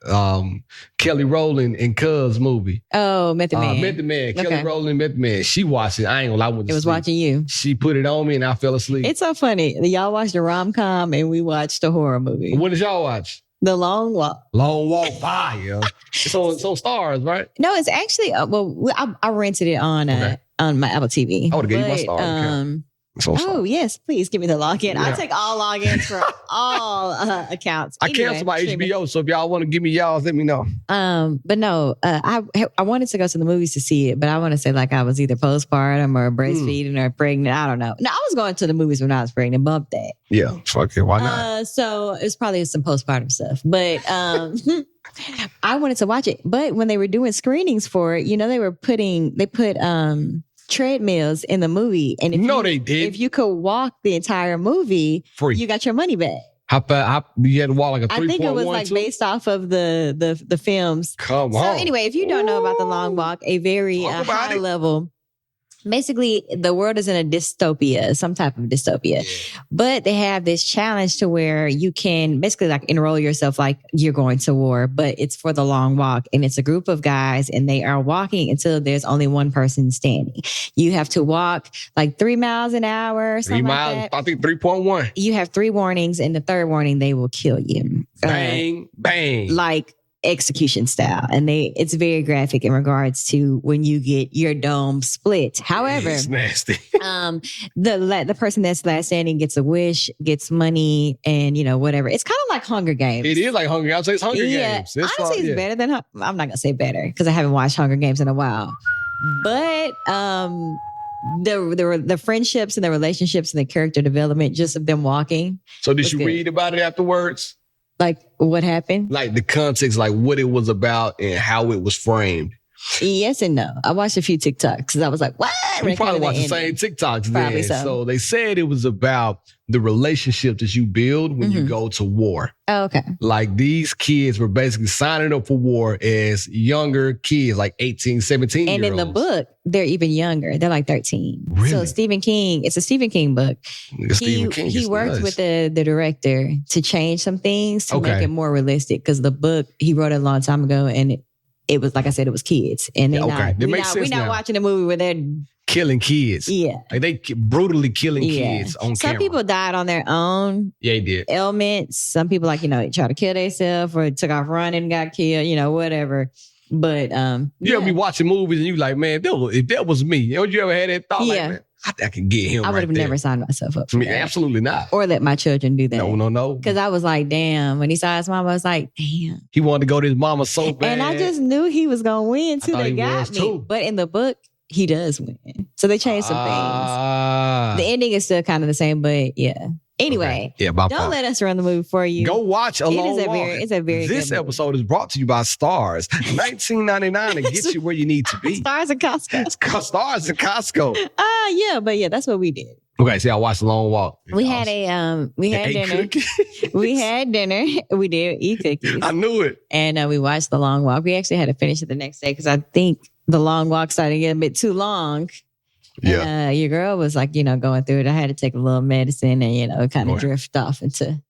Kelly Rowland and Cuz movie. Oh, Method Man. Method Man, Okay. Kelly Rowland, Method Man. She watched it. I ain't gonna lie. It was watching you. She put it on me and I fell asleep. It's so funny. Y'all watched a rom-com and we watched a horror movie. What did y'all watch? The Long Walk. Long Walk Fire. It's on Stars, right? No, it's actually, I rented it on my Apple TV. I would've gave you my Star account. It's on Stars. Oh, yes. Please give me the login. Yeah. I take all logins for all accounts. I Anyway, canceled my streaming. HBO, so if y'all want to give me y'all's, let me know. But no, I wanted to go to the movies to see it, but I want to say like I was either postpartum or breastfeeding or pregnant. I don't know. No, I was going to the movies when I was pregnant. Bump that. Yeah, fuck it. Why not? So it was probably some postpartum stuff, but I wanted to watch it. But when they were doing screenings for it, they put treadmills in the movie, and They did. if you could walk the entire movie, Free. you got your money back. How you had to walk like a 3.1? I think it was like based off of the films. Come So on. anyway, if you don't know about the Long Walk, a very Talk about high it. level. Basically, the world is in a dystopia, some type of dystopia. But they have this challenge to where you can basically like enroll yourself like you're going to war, but it's for the long walk. And it's a group of guys and they are walking until there's only one person standing. You have to walk like 3 miles an hour, 3 something miles, like that. I think 3.1. You have 3 warnings, and the third warning, they will kill you. Bang, bang. Like execution style. And it's very graphic in regards to when you get your dome split. However, It's nasty. the person that's last standing gets a wish, gets money, and whatever. It's kind of like Hunger Games. It is like Hunger Games. I'll say it's Hunger Games. Honestly, it's better than. I'm not gonna say better because I haven't watched Hunger Games in a while. But the friendships and the relationships and the character development just of them walking. So did was you good. read about it afterwards? Like what happened? Like the context, like what it was about and how it was framed. Yes and no. I watched a few TikToks because I was like, what? You probably watched the same TikToks Probably then. so. So they said it was about the relationship that you build when you go to war. Oh, okay. Like these kids were basically signing up for war as younger kids, like 18, 17 And year in the olds. book, they're even younger. They're like 13. Really? So Stephen King, it's a Stephen King book. Stephen King He is worked nuts. with the director to change some things to make Okay. it more realistic because the book, he wrote it a long time ago and it was, like I said, it was kids. And Yeah, okay. That makes sense we're not now. watching a movie where they're, killing kids. yeah. Like they brutally killing Yeah. kids on Some camera. people died on their own Yeah, they did. ailments. Some people try to kill themselves or took off running, got killed, whatever. But You ever be watching movies and you like, man, if that was me, would you ever had that thought? Yeah. Like, man, I can get him I would right have there. never signed myself up for I mean, that. absolutely not. Or let my children do that. No. Because I was like, damn. When he saw his mom, I was like, damn. He wanted to go to his mama so bad. And I just knew he was going to win too. I thought They he got was me. too. But in the book, he does win. So they changed some things. The ending is still kind of the same, but yeah. Anyway, okay. Yeah, my don't fault. let us run the movie for you. Go watch A Long Walk. It's a very This good movie. episode is brought to you by Stars. $19.99 to get you where you need to be. Stars and Costco. Stars in Costco. Yeah, that's what we did. Okay, see, I watched A Long Walk. We had dinner. We had dinner. We did eat cookies. I knew it. And we watched The Long Walk. We actually had to finish it the next day because I think The Long Walk started getting a bit too long. Yeah. And, your girl was like, going through it. I had to take a little medicine and, kind of drift off into.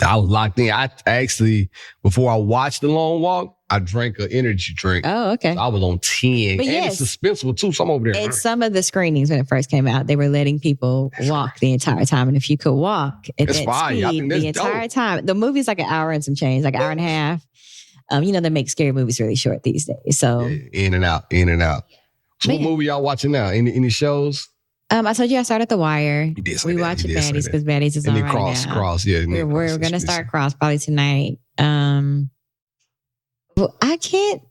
I was locked in. I actually, before I watched The Long Walk, I drank an energy drink. Oh, okay. So I was on 10. But and yes. it's suspenseful too, so I'm over there. At some of the screenings when it first came out, they were letting people walk the entire time. And if you could walk at That's that fine. I speed think the that's entire dope. time, the movie's like an hour and some change, like an hour and a half. They make scary movies really short these days. So Yeah, in and out. So what Man. movie y'all watching now? Any shows? I told you I started The Wire. You did say We that. watch You it did say Baddies that. because Baddies is And on then right now. Cross, yeah. and then We're Cross, going to yes, start Cross probably tonight. Well, I can't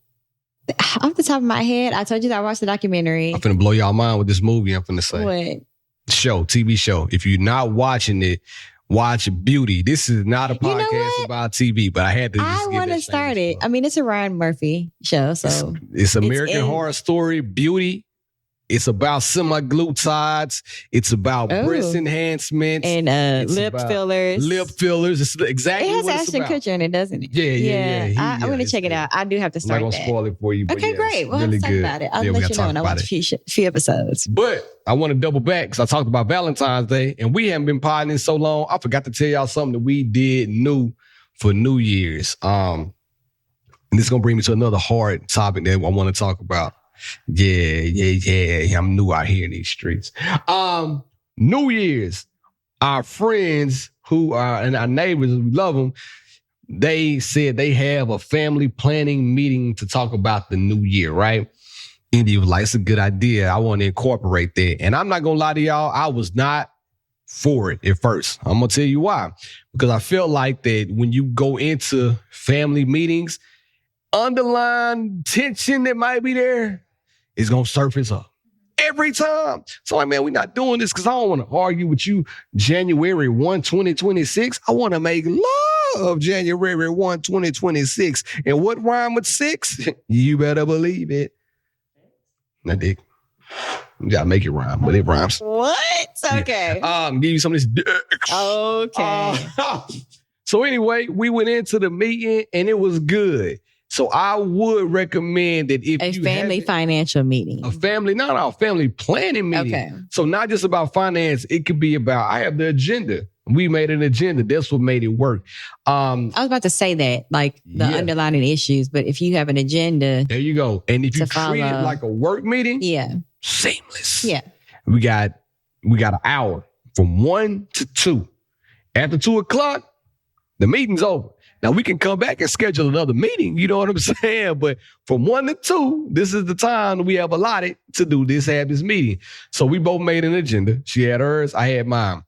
Off the top of my head, I told you that I watched the documentary. I'm finna blow y'all mind with this movie. I'm finna say. What? TV show. If you're not watching it, watch Beauty. This is not a podcast about TV, but I had to. I want to start it. I mean, it's a Ryan Murphy show, so it's American Horror Story. Beauty. It's about semaglutides. It's about breast enhancements and lip fillers. Lip fillers. It's exactly what it's about. It has Ashton Kutcher in it, doesn't it? Yeah. I'm going to check it out. I do have to start. I'm not going to spoil it for you. Okay, great. We'll have to talk about it. I'll let you know when I watch a few episodes. But I want to double back because I talked about Valentine's Day and we haven't been potting in so long. I forgot to tell y'all something that we did new for New Year's. And this is going to bring me to another hard topic that I want to talk about. Yeah. I'm new out here in these streets. New Year's, our friends who are and our neighbors, we love them. They said they have a family planning meeting to talk about the new year, right? And you was like, it's a good idea. I want to incorporate that. And I'm not gonna lie to y'all, I was not for it at first. I'm gonna tell you why. Because I felt like that when you go into family meetings, underlying tension that might be there is going to surface up every time. So like, man, we're not doing this because I don't want to argue with you January 1, 2026. I want to make love January 1, 2026. And what rhyme with 6? You better believe it. Now, Dick, you got to make it rhyme, but it rhymes. What? Okay. Give you some of this dick. Okay. So anyway, we went into the meeting and it was good. So I would recommend that if you family financial meeting. A family planning meeting. Okay. So not just about finance, it could be about, I have the agenda. We made an agenda. That's what made it work. I was about to say that, like the underlying issues, but if you have an agenda. There you go. And if you treat it like a work meeting, seamless. Yeah. We got an hour from 1 to 2. After 2 o'clock, the meeting's over. Now, we can come back and schedule another meeting, you know what I'm saying? But from 1 to 2, this is the time we have allotted to have this meeting. So we both made an agenda. She had hers, I had mine.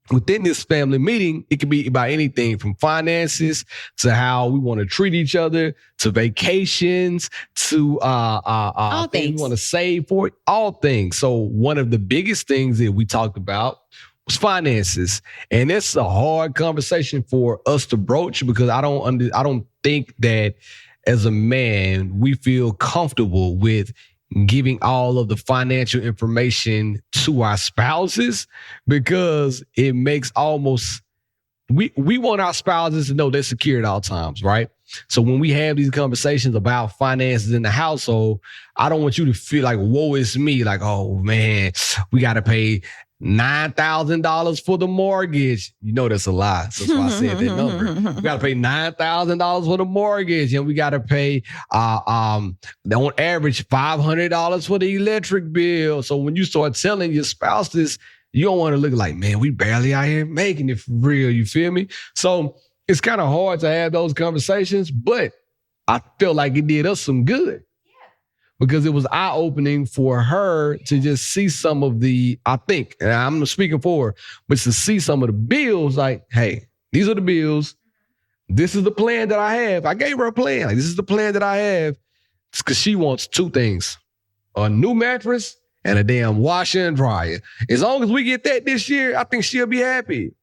Within this family meeting, it could be about anything from finances to how we want to treat each other, to vacations, to all things we want to save for it, all things. So one of the biggest things that we talked about finances, and it's a hard conversation for us to broach because I don't think that as a man we feel comfortable with giving all of the financial information to our spouses because it makes we want our spouses to know they're secure at all times, right? So when we have these conversations about finances in the household, I don't want you to feel like, woe is me, like, oh man, we got to pay $9,000 for the mortgage. You know that's a lie. So that's why I said that number. We got to pay $9,000 for the mortgage, and we got to pay on average $500 for the electric bill. So when you start telling your spouse this, you don't want to look like, man, we barely out here making it for real. You feel me? So it's kind of hard to have those conversations, but I felt like it did us some good. Because it was eye-opening for her to just see some of the, I think, and I'm speaking for her, but to see some of the bills like, hey, these are the bills. This is the plan that I have. I gave her a plan. Like, this is the plan that I have. It's because she wants 2 things, a new mattress and a damn washer and dryer. As long as we get that this year, I think she'll be happy.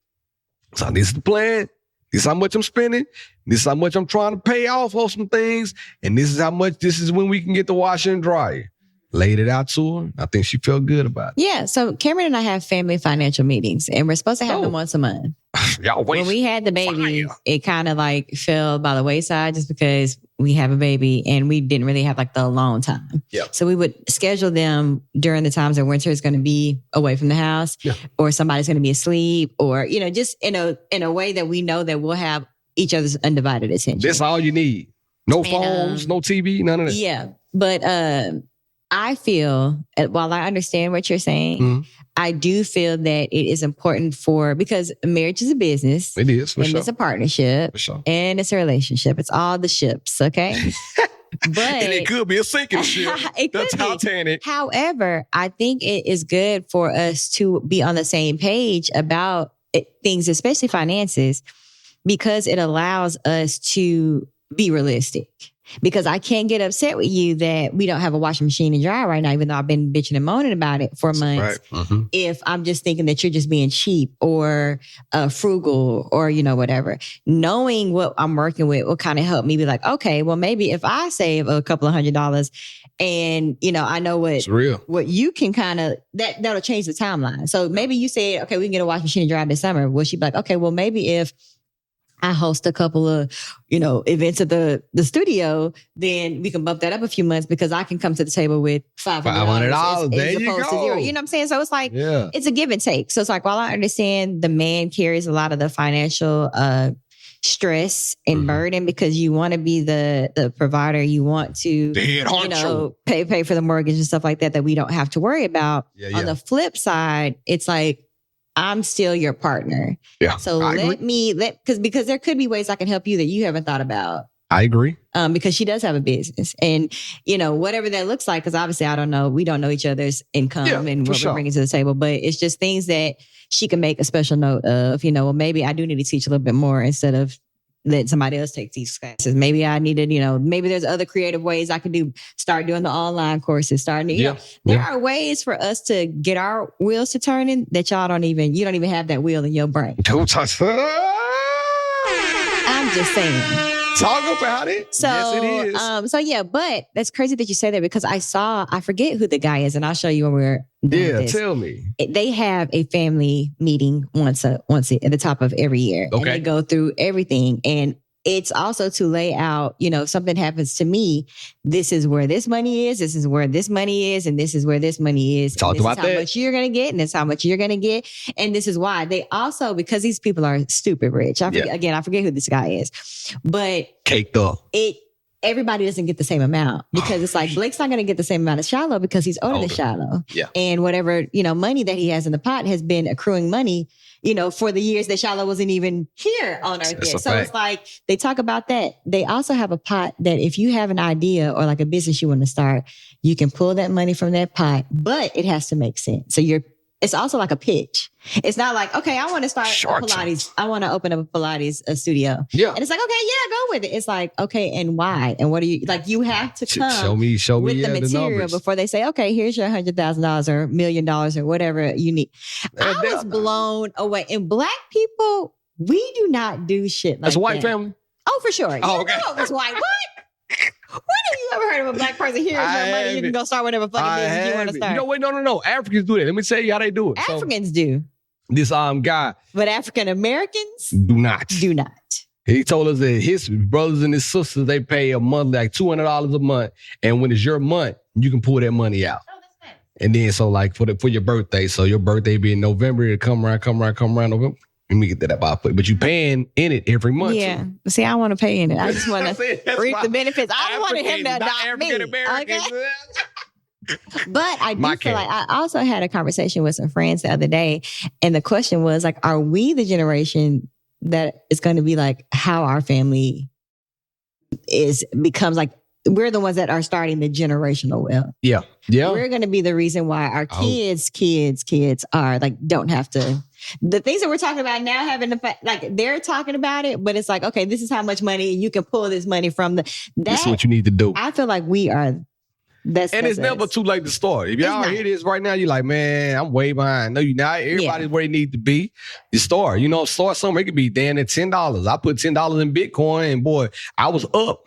So this is the plan. This is how much I'm spending. This is how much I'm trying to pay off on some things. And this is when we can get the washer and dryer. Laid it out to her. I think she felt good about it. Yeah. So Cameron and I have family financial meetings, and we're supposed to have them once a month. Y'all wait. When we had the baby, it kind of like fell by the wayside just because we have a baby and we didn't really have like the alone time. Yeah. So we would schedule them during the times that winter is going to be away from the house, or somebody's going to be asleep, or, you know, just in a way that we know that we'll have each other's undivided attention. That's all you need. No phones, no TV, none of that. Yeah. But I feel, while I understand what you're saying, I do feel that it is important because marriage is a business. It is, for and sure. It's a partnership. For sure. And it's a relationship. It's all the ships, okay? But and it could be a sinking ship. That's Titanic. However, I think it is good for us to be on the same page about things, especially finances, because it allows us to be realistic. Because I can't get upset with you that we don't have a washing machine and dryer right now, even though I've been bitching and moaning about it for months. Right. Mm-hmm. If I'm just thinking that you're just being cheap or frugal or, whatever. Knowing what I'm working with will kind of help me be like, okay, well, maybe if I save a couple of $100 and, I know what you can kind of, that'll change the timeline. So maybe you say, okay, we can get a washing machine and dryer this summer. Well, she'd be like, okay, well, maybe if I host a couple of, events at the studio, then we can bump that up a few months because I can come to the table with $500 there as you opposed go. to zero. You know what I'm saying? So it's like, it's a give and take. So it's like, while I understand the man carries a lot of the financial stress and burden because you want to be the provider, you want to, pay for the mortgage and stuff like that we don't have to worry about. On the flip side, it's like, I'm still your partner. Yeah. So because there could be ways I can help you that you haven't thought about. I agree. Because she does have a business and, whatever that looks like, because obviously I don't know, we don't know each other's income and what we're bringing to the table, but it's just things that she can make a special note of, well, maybe I do need to teach a little bit more instead of let somebody else take these classes. Maybe I needed, maybe there's other creative ways I could start doing the online courses, there are ways for us to get our wheels to turning that you don't even have that wheel in your brain. Don't touch that. I'm just saying. Talk about it. So, yes, it is. But that's crazy that you say that because I forget who the guy is, and I'll show you when we're done with this. Tell me. They have a family meeting once at the top of every year. Okay. And they go through everything. And it's also to lay out, if something happens to me, this is where this money is, this is where this money is, and this is where this money is. Talk about that. How much you're going to get, and this is how much you're going to get. And this is why they also, because these people are stupid rich. I forget who this guy is, but caked up. Everybody doesn't get the same amount because it's like Blake's not going to get the same amount as Shiloh because he's older than Shiloh. Yeah. And whatever, money that he has in the pot has been accruing money, for the years that Shiloh wasn't even here on Earth yet. So it's like they talk about that. They also have a pot that if you have an idea or like a business you want to start, you can pull that money from that pot, but it has to make sense. So it's also like a pitch. It's not like, okay, I want to start Pilates. I want to open up a Pilates studio. Yeah. And it's like, okay, go with it. It's like, okay, and why? And what do you, like, you have to come show me with the material before they say, okay, here's your $100,000 or $1 million or whatever you need. I was blown away. And Black people, we do not do shit like that. That's a white family? Oh, for sure. Oh, okay. It's white. What? When have you ever heard of a Black person? Here's your money. You can go start whatever fucking business you want to start. Wait, no. Africans do that. Let me tell you how they do it. Africans do. This guy. But African Americans do not. He told us that his brothers and his sisters, they pay a month, like $200 a month. And when it's your month, you can pull that money out. Oh, that's nice. And then so like for your birthday, so your birthday be in November, it come around November. Let me get that about it. But you paying in it every month. Yeah. Too. See, I want to pay in it. I just want to reap the benefits. I don't want him to adopt me. Okay? But I do feel like I also had a conversation with some friends the other day. And the question was like, are we the generation that is going to be like how our family becomes like, we're the ones that are starting the generational wealth. Yeah. We're going to be the reason why our kids are like, don't have to. The things that we're talking about now having the fact, like they're talking about it, but it's like, okay, this is how much money you can pull this money from this is what you need to do. I feel like we are. It's never too late to start. If y'all hear this right now, you're like, man, I'm way behind. No, you're not. Everybody's where you need to be. You start. Start somewhere. It could be damn at $10. I put $10 in Bitcoin, and boy, I was up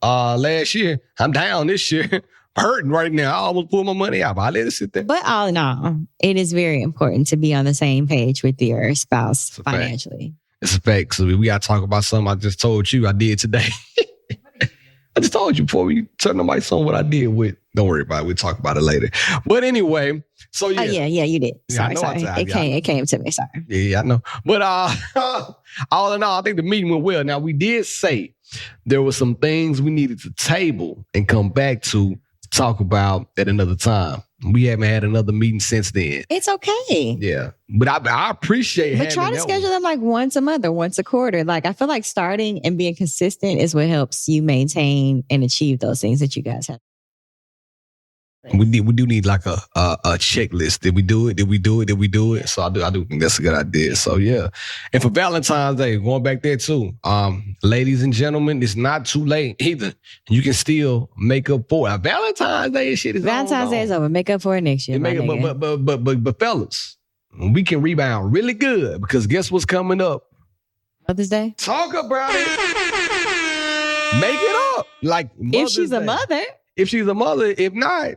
last year. I'm down this year. Hurting right now. I almost pulled my money out, but I let it sit there. But all in all, it is very important to be on the same page with your spouse financially. It's a fact. So we got to talk about something I just told you I did today. I just told you before we turned the mics on what I did with. Don't worry about it. We'll talk about it later. But anyway, so yeah. Oh, yeah, you did. Sorry. It came to me. Sorry. Yeah, I know. But all in all, I think the meeting went well. Now, we did say there were some things we needed to table and come back to talk about at another time. We haven't had another meeting since then. It's okay. Yeah. But I appreciate But try to schedule them like once a month or once a quarter. Like I feel like starting and being consistent is what helps you maintain and achieve those things that you guys have. We do need like a checklist. Did we do it? Did we do it? Did we do it? So I do think that's a good idea. So yeah. And for Valentine's Day, going back there too. Ladies and gentlemen, it's not too late either. You can still make up for it. Valentine's Day shit is Valentine's Day is over. Make up for it next year. But fellas, we can rebound really good because guess what's coming up? Mother's Day. Talk about it. Make it up. Like if she's a mother. If she's a mother, if not,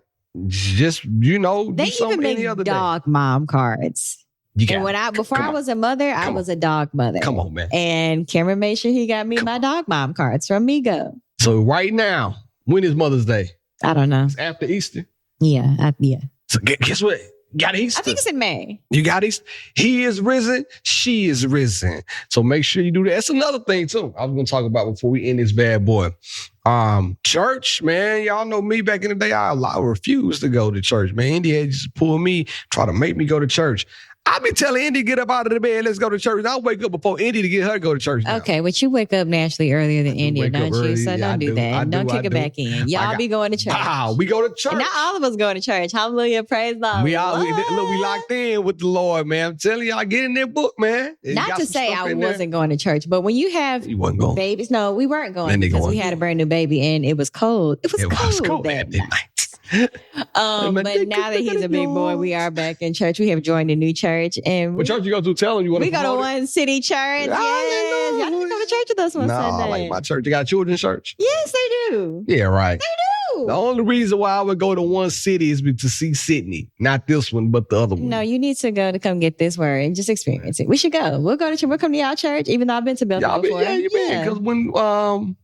just they do even make dog mom cards. Before I was a mother, I was a dog mother. Come on, man. And Cameron made sure he got me my dog mom cards from Migo. So right now, when is Mother's Day? I don't know. It's after Easter. Yeah. So guess what? Got Easter. I think it's in May. You got Easter. He is risen. She is risen. So make sure you do that. That's another thing too. I was going to talk about before we end this bad boy. Church, man. Y'all know me back in the day. I refused to go to church, man. Indy had just pulled me, try to make me go to church. I be telling Indy, get up out of the bed, let's go to church. I'll wake up before Indy to get her to go to church now. Okay, but you wake up naturally earlier than Indy, don't you? So don't do that. Don't kick it back in. Y'all be going to church. Wow, we go to church. And not all of us going to church. Hallelujah, praise God. We locked in with the Lord, man. I'm telling y'all, get in that book, man. Not to say I wasn't going to church, but when you have babies, no, we weren't going because we had a brand new baby and it was cold. It was cold that night. But now that he's a big boy, we are back in church. We have joined a new church. And what church you go to? Tell them you want to. We go to One City Church. Yes, y'all need to go to church with us one Sunday. I like my church. They got children's church. Yes, they do. Yeah, right. They do. The only reason why I would go to One City is to see Sydney, not this one, but the other one. No, you need to go to come get this word and just experience it. We should go. We'll go to church. We'll come to y'all church, even though I've been to Bethel before. Yeah, you been because when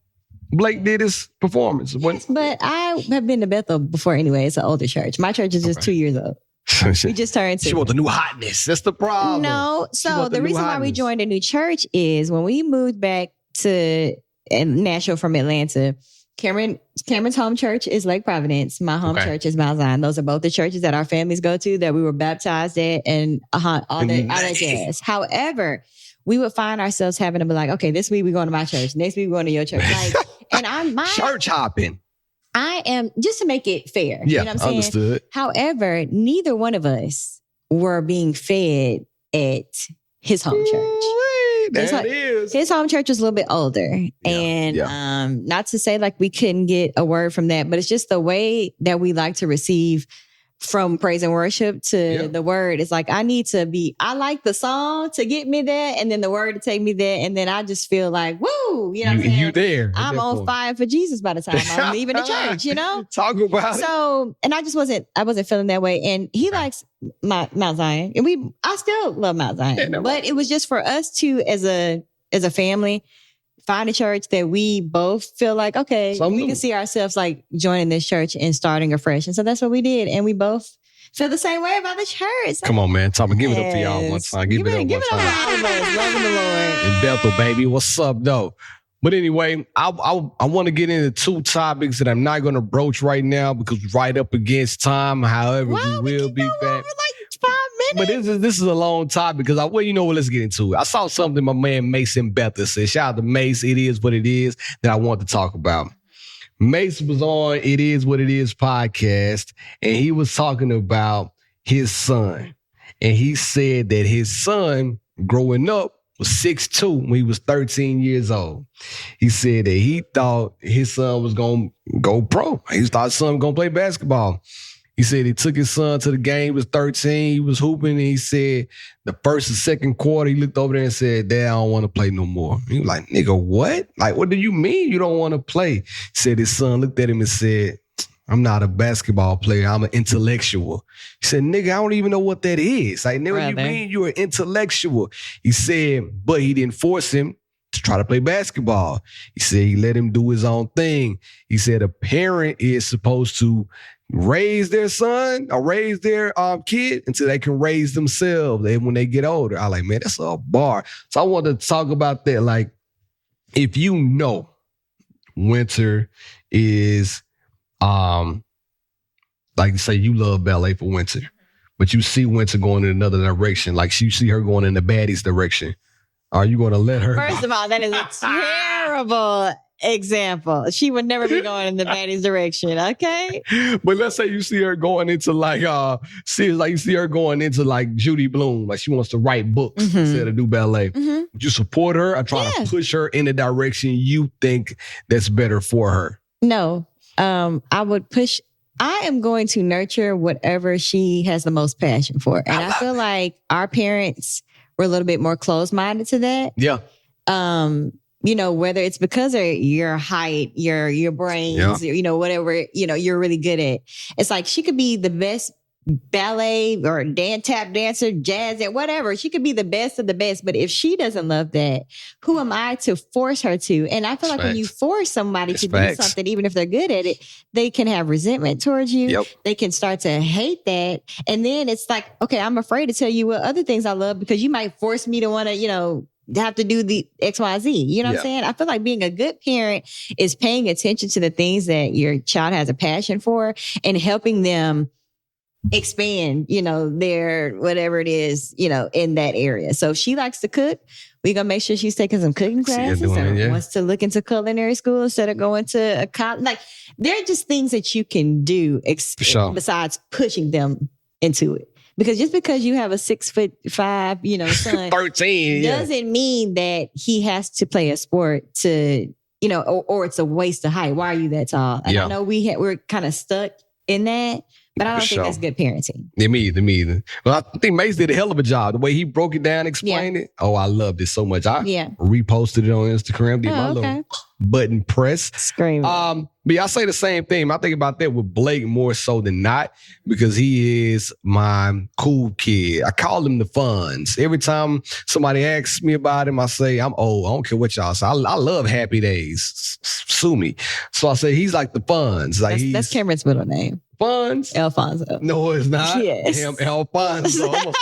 Blake did his performance. Yes, but I have been to Bethel before anyway. It's an older church. My church is just 2 years old. We just turned 2. She wants the new hotness. That's the problem. No. So the reason why we joined a new church is when we moved back to Nashville from Atlanta, Cameron's home church is Lake Providence. My home church is Mount Zion. Those are both the churches that our families go to that we were baptized at and all that jazz. However, we would find ourselves having to be like, okay, this week we're going to my church. Next week we're going to your church. And I'm church hopping. I am, just to make it fair. Yeah, you know what I'm saying? Understood. However, neither one of us were being fed at his home church. His home church was a little bit older. And not to say like we couldn't get a word from that, but it's just the way that we like to receive from praise and worship to the word. It's like, I like the song to get me there and then the word to take me there. And then I just feel like, woo, you know what I'm saying? You there. I'm on fire for Jesus by the time I'm leaving the church, you know? Talk about it. So, and I wasn't feeling that way. And he likes Mount Zion. And I still love Mount Zion. But it was just for us to, as a family, find a church that we both feel like, okay, we can see ourselves like joining this church and starting afresh. And so that's what we did. And we both feel the same way about the church. Come on, man. Give it up for y'all one time. Give it up for all of us. Loving the Lord. In Bethel, baby. What's up, though? But anyway, I want to get into 2 topics that I'm not going to broach right now because we're right up against time. However, we will be back. 5 minutes. But this is a long topic because let's get into it. I saw something my man Mason Bethel said. Shout out to Mace. It is what it is that I want to talk about. Mace was on It Is What It Is podcast, and he was talking about his son. And he said that his son growing up was 6'2" when he was 13 years old. He said that he thought his son was going to go pro. He thought his son was going to play basketball. He said he took his son to the game. He was 13. He was hooping. And he said the first and second quarter, he looked over there and said, Dad, I don't want to play no more. He was like, nigga, what? Like, what do you mean you don't want to play? He said his son looked at him and said, I'm not a basketball player. I'm an intellectual. He said, nigga, I don't even know what that is. Like, nigga, what you mean you're an intellectual? He said, but he didn't force him to try to play basketball. He said he let him do his own thing. He said a parent is supposed to raise their son or raise their kid until they can raise themselves when they get older. I like, man, that's a bar. So I want to talk about that. Like, if you know winter is, like you say, you love ballet for winter, but you see winter going in another direction. Like you see her going in the baddie's direction. Are you going to let her? First of all, that is a terrible example. She would never be going in the baddest direction. Okay. But let's say you see her going into like you see her going into like Judy Blume, like she wants to write books instead of do ballet. Would you support her or try to push her in the direction you think that's better for her? No. I would push. I am going to nurture whatever she has the most passion for. And I feel like our parents were a little bit more closed-minded to that. Yeah. You know, whether it's because of your height, your brains, you know, whatever, you know, you're really good at. It's like she could be the best ballet or tap dancer, jazz, and whatever. She could be the best of the best. But if she doesn't love that, who am I to force her to? And I feel like when you force somebody to do something, even if they're good at it, they can have resentment towards you. Yep. They can start to hate that. And then it's like, okay, I'm afraid to tell you what other things I love because you might force me to want to, you know, have to do the XYZ. You know what I'm saying? I feel like being a good parent is paying attention to the things that your child has a passion for and helping them expand, you know, their whatever it is, you know, in that area. So if she likes to cook, we're going to make sure she's taking some cooking classes and wants to look into culinary school instead of going to a college. Like, there are just things that you can do besides pushing them into it. Because just because you have a 6'5", you know, son, 13 doesn't mean that he has to play a sport to, you know, or it's a waste of height. Why are you that tall? And I know we're kind of stuck in that, but I don't think that's good parenting. Me either. Well, I think Mace did a hell of a job. The way he broke it down, explained it. Oh, I loved it so much. I reposted it on Instagram. Did my little button press. Screaming. But I say the same thing. I think about that with Blake more so than not because he is my cool kid. I call him the Funds. Every time somebody asks me about him, I say, I'm old. I don't care what y'all say. I love Happy Days. Sue me. So I say, he's like the Funds. Like that's Cameron's middle name. Funds? Alfonso. No, it's not. Yes. Alfonso.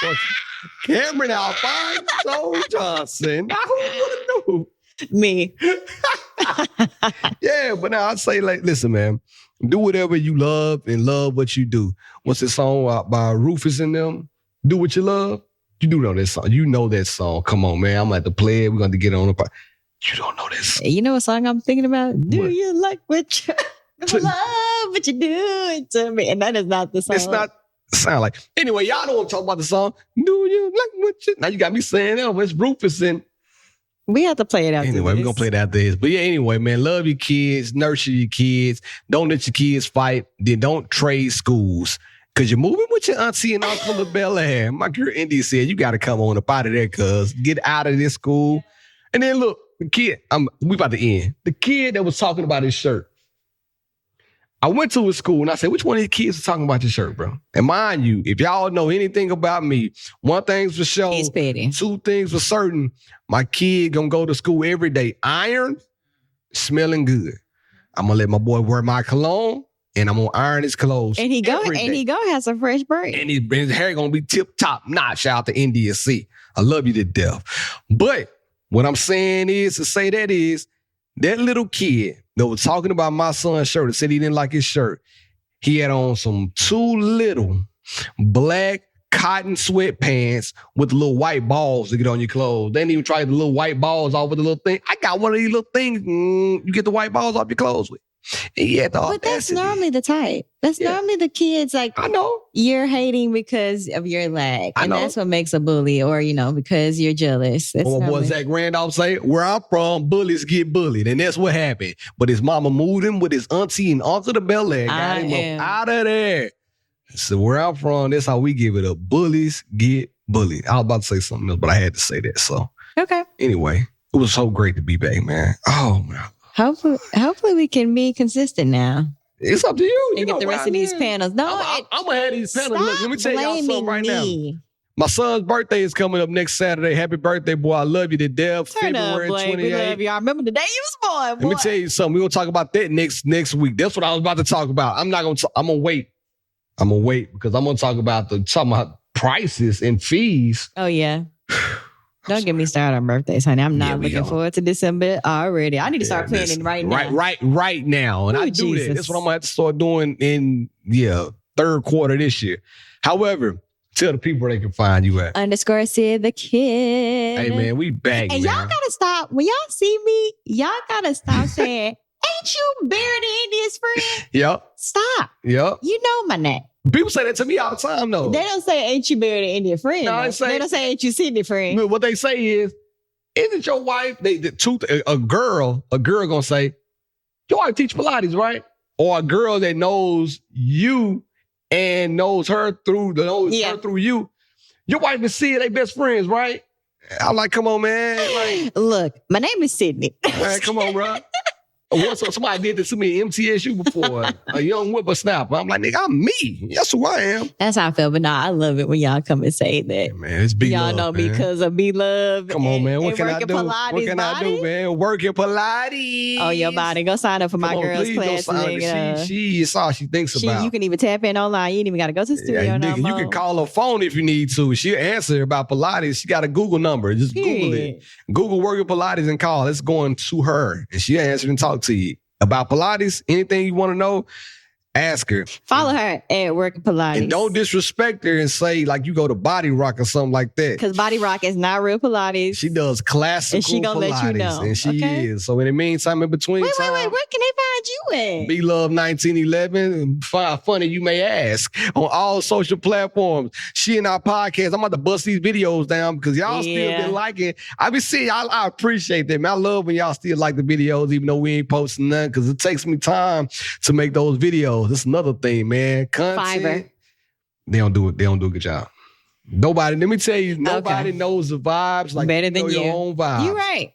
Cameron Alfonso Johnson. I don't know. Me. Yeah, but now I say, like, listen, man, do whatever you love and love what you do. What's the song by Rufus and them? Do what you love. You do know that song. You know that song. Come on, man. I'm going to have to play it. We're going to get on the part. You don't know this. You know what song I'm thinking about? Do you like what you love what you're doing to me? And that is not the song. It's not sound like. Anyway, y'all don't want to talk about the song. Do you like what you... Now you got me saying that. It's Rufus and... We have to play it after Anyway, this. we're going to play it after this. But yeah, anyway, man, love your kids. Nurture your kids. Don't let your kids fight. Then don't trade schools. Because you're moving with your auntie and uncle to Bel Air. My girl Indy said, you got to come on up out of there, cuz. Get out of this school. And then look, the kid, we about to end. The kid that was talking about his shirt. I went to his school and I said, which one of these kids is talking about your shirt, bro? And mind you, if y'all know anything about me, one thing's for sure, he's petty. Two things for certain, my kid gonna go to school every day, iron, smelling good. I'm gonna let my boy wear my cologne and I'm gonna iron his clothes. And he gonna have some fresh break. And his hair gonna be tip top notch. Shout out to India C. I love you to death. But what I'm saying is to say that is that little kid that was talking about my son's shirt and said he didn't like his shirt. He had on some too little black cotton sweatpants with the little white balls to get on your clothes. They didn't even try the little white balls off with the little thing. I got one of these little things you get the white balls off your clothes with. And he had the But that's normally the type. That's normally the kids like, I know. You're hating because of your lack. And that's what makes a bully or, because you're jealous. That's my boy Zach Randolph say, where I'm from, bullies get bullied. And that's what happened. But his mama moved him with his auntie and uncle to Bel Air. Got him up out of there. So where I'm from, that's how we give it up. Bullies get bullied. I was about to say something else, but I had to say that. So anyway, it was so great to be back, man. Oh, man. Hopefully we can be consistent now. It's up to you. And get the rest of these panels. No, I'm going to have these panels. Look, let me tell y'all something right now. My son's birthday is coming up next Saturday. Happy birthday, boy. I love you to death. February 28th. We love you. I remember the day you was born, boy. Let me tell you something. We're going to talk about that next week. That's what I was about to talk about. I'm going to wait. I'm going to wait because I'm going to talk about prices and fees. Oh, yeah. Don't get me started on birthdays, honey. I'm not looking forward to December already. I need to start planning right now. Right now. And I do that. That's what I'm going to have to start doing in, third quarter this year. However, Tell the people where they can find you at. Underscore Sid the Kid. Hey, man, we back, And man. y'all gotta stop. When y'all see me, y'all gotta stop saying, ain't you Barry the Indian's friend? Yep. Stop. Yep. You know my name. People say that to me all the time, though. They don't say, ain't you Barry the Indian friend? No, though. they Don't say, ain't you Sydney friend? What they say is, isn't your wife, a girl gonna say, your wife teach Pilates, right? Or a girl that knows you and knows her through you. Your wife and Sid, they best friends, right? I'm like, come on, man. Like, Look, my name is Sydney. man, come on, bro. So somebody did this to me at MTSU before, a young whippersnapper. I'm like, nigga, I'm me. That's who I am. That's how I feel. But nah, I love it when y'all come and say that. Yeah, man, it's B Y'all love, know me man. because of B Love. Come on, man. What and can I working do? Pilates What can I do, man? Working Pilates. On your body. Go sign up for my Come on, girls' please go class. sign up. She is all she thinks about. You can even tap in online. You ain't even got to go to the studio Yeah, no nigga, more. you can call her phone if you need to. She'll answer about Pilates. She got a Google number. Just Google it. Google working Pilates and call. It's going to her. And she'll answer and talk to you. About Pilates, anything you want to know, ask her. Follow her at Working Pilates. And don't disrespect her and say like you go to Body Rock or something like that. Because Body Rock is not real Pilates. She does classical and she gonna Pilates. let you know. And she is. So in the meantime, in between Wait, time, where can they find you at? Be Love 1911. Funny you may ask. On all social platforms. She and our podcast. I'm about to bust these videos down because y'all still been liking. I be seeing. I appreciate that, man. I love when y'all still like the videos, even though we ain't posting none, because it takes me time to make those videos. That's another thing, man. Content. Fiverr. They don't do it. They don't do a good job. Nobody. Let me tell you. Nobody knows the vibes like better you know than your own vibes. You're right.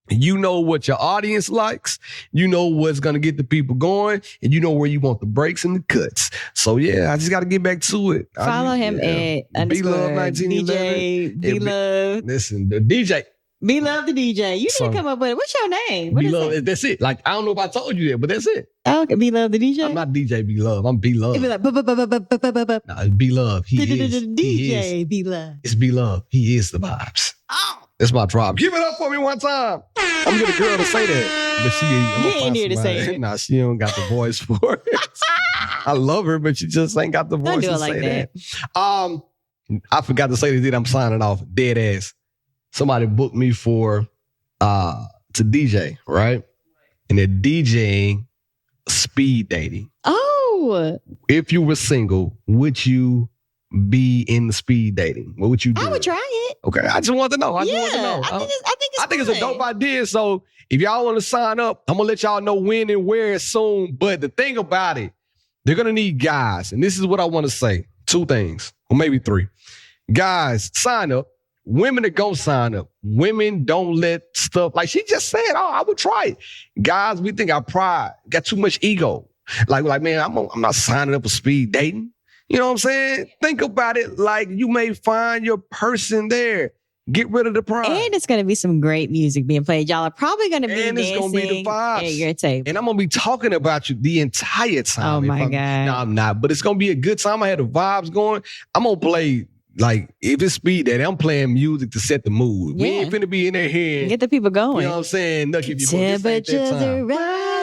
You know what your audience likes. You know what's going to get the people going. And you know where you want the breaks and the cuts. So, yeah, I just got to get back to it. Follow him at B-Love 1911. DJ B-Love. Listen, the DJ. B-Love the DJ. You need to come up with it. What's your name? What is B-Love, that's it. Like, I don't know if I told you that, but that's it. Oh, okay. B-Love the DJ? I'm not DJ B-Love. I'm B-Love. It'd be like, No, it's B-Love. He is. DJ B-Love. It's B-Love. He is the vibes. Oh. That's my drop. Give it up for me one time. I'm gonna get a girl to say that. But she ain't here to say it. Nah, she don't got the voice for it. I love her, but she just ain't got the voice to say that. I forgot to say this. I'm signing off. Dead ass. Somebody booked me for to DJ, right? And they're DJing speed dating. Oh. If you were single, would you be in the speed dating? What would you do? I would try it. Okay, I just want to know. I think it's a dope idea. So if y'all want to sign up, I'm gonna let y'all know when and where soon. But the thing about it, they're gonna need guys, and this is what I want to say: 2 things, or maybe 3. Guys, sign up. Women are gonna sign up. Women don't let stuff like she just said. Oh, I would try it. Guys, we think our pride got too much ego. Like man, I'm not signing up for speed dating. You know what I'm saying? Think about it like you may find your person there. Get rid of the pride. And it's going to be some great music being played. Y'all are probably going to be and dancing it's going to be the vibes. at your table. And I'm going to be talking about you the entire time. Oh, my God. No, I'm not. But it's going to be a good time. I had the vibes going. I'm going to play, like, if it's speed dating, I'm playing music to set the mood. We ain't finna be in there hearing. Get the people going. You know what I'm saying? Look, if you temperatures are rising.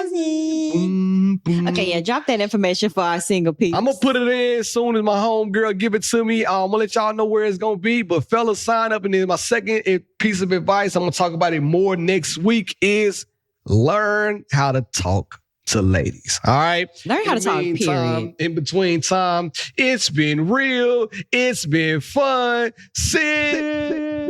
Okay, yeah, drop that information for our single people. I'm going to put it in as soon as my homegirl give it to me. I'm going to let y'all know where it's going to be. But fellas, sign up. And then my second piece of advice, I'm going to talk about it more next week, is learn how to talk to ladies. All right? Learn how to talk, period. In between time, it's been real. It's been fun. Sit.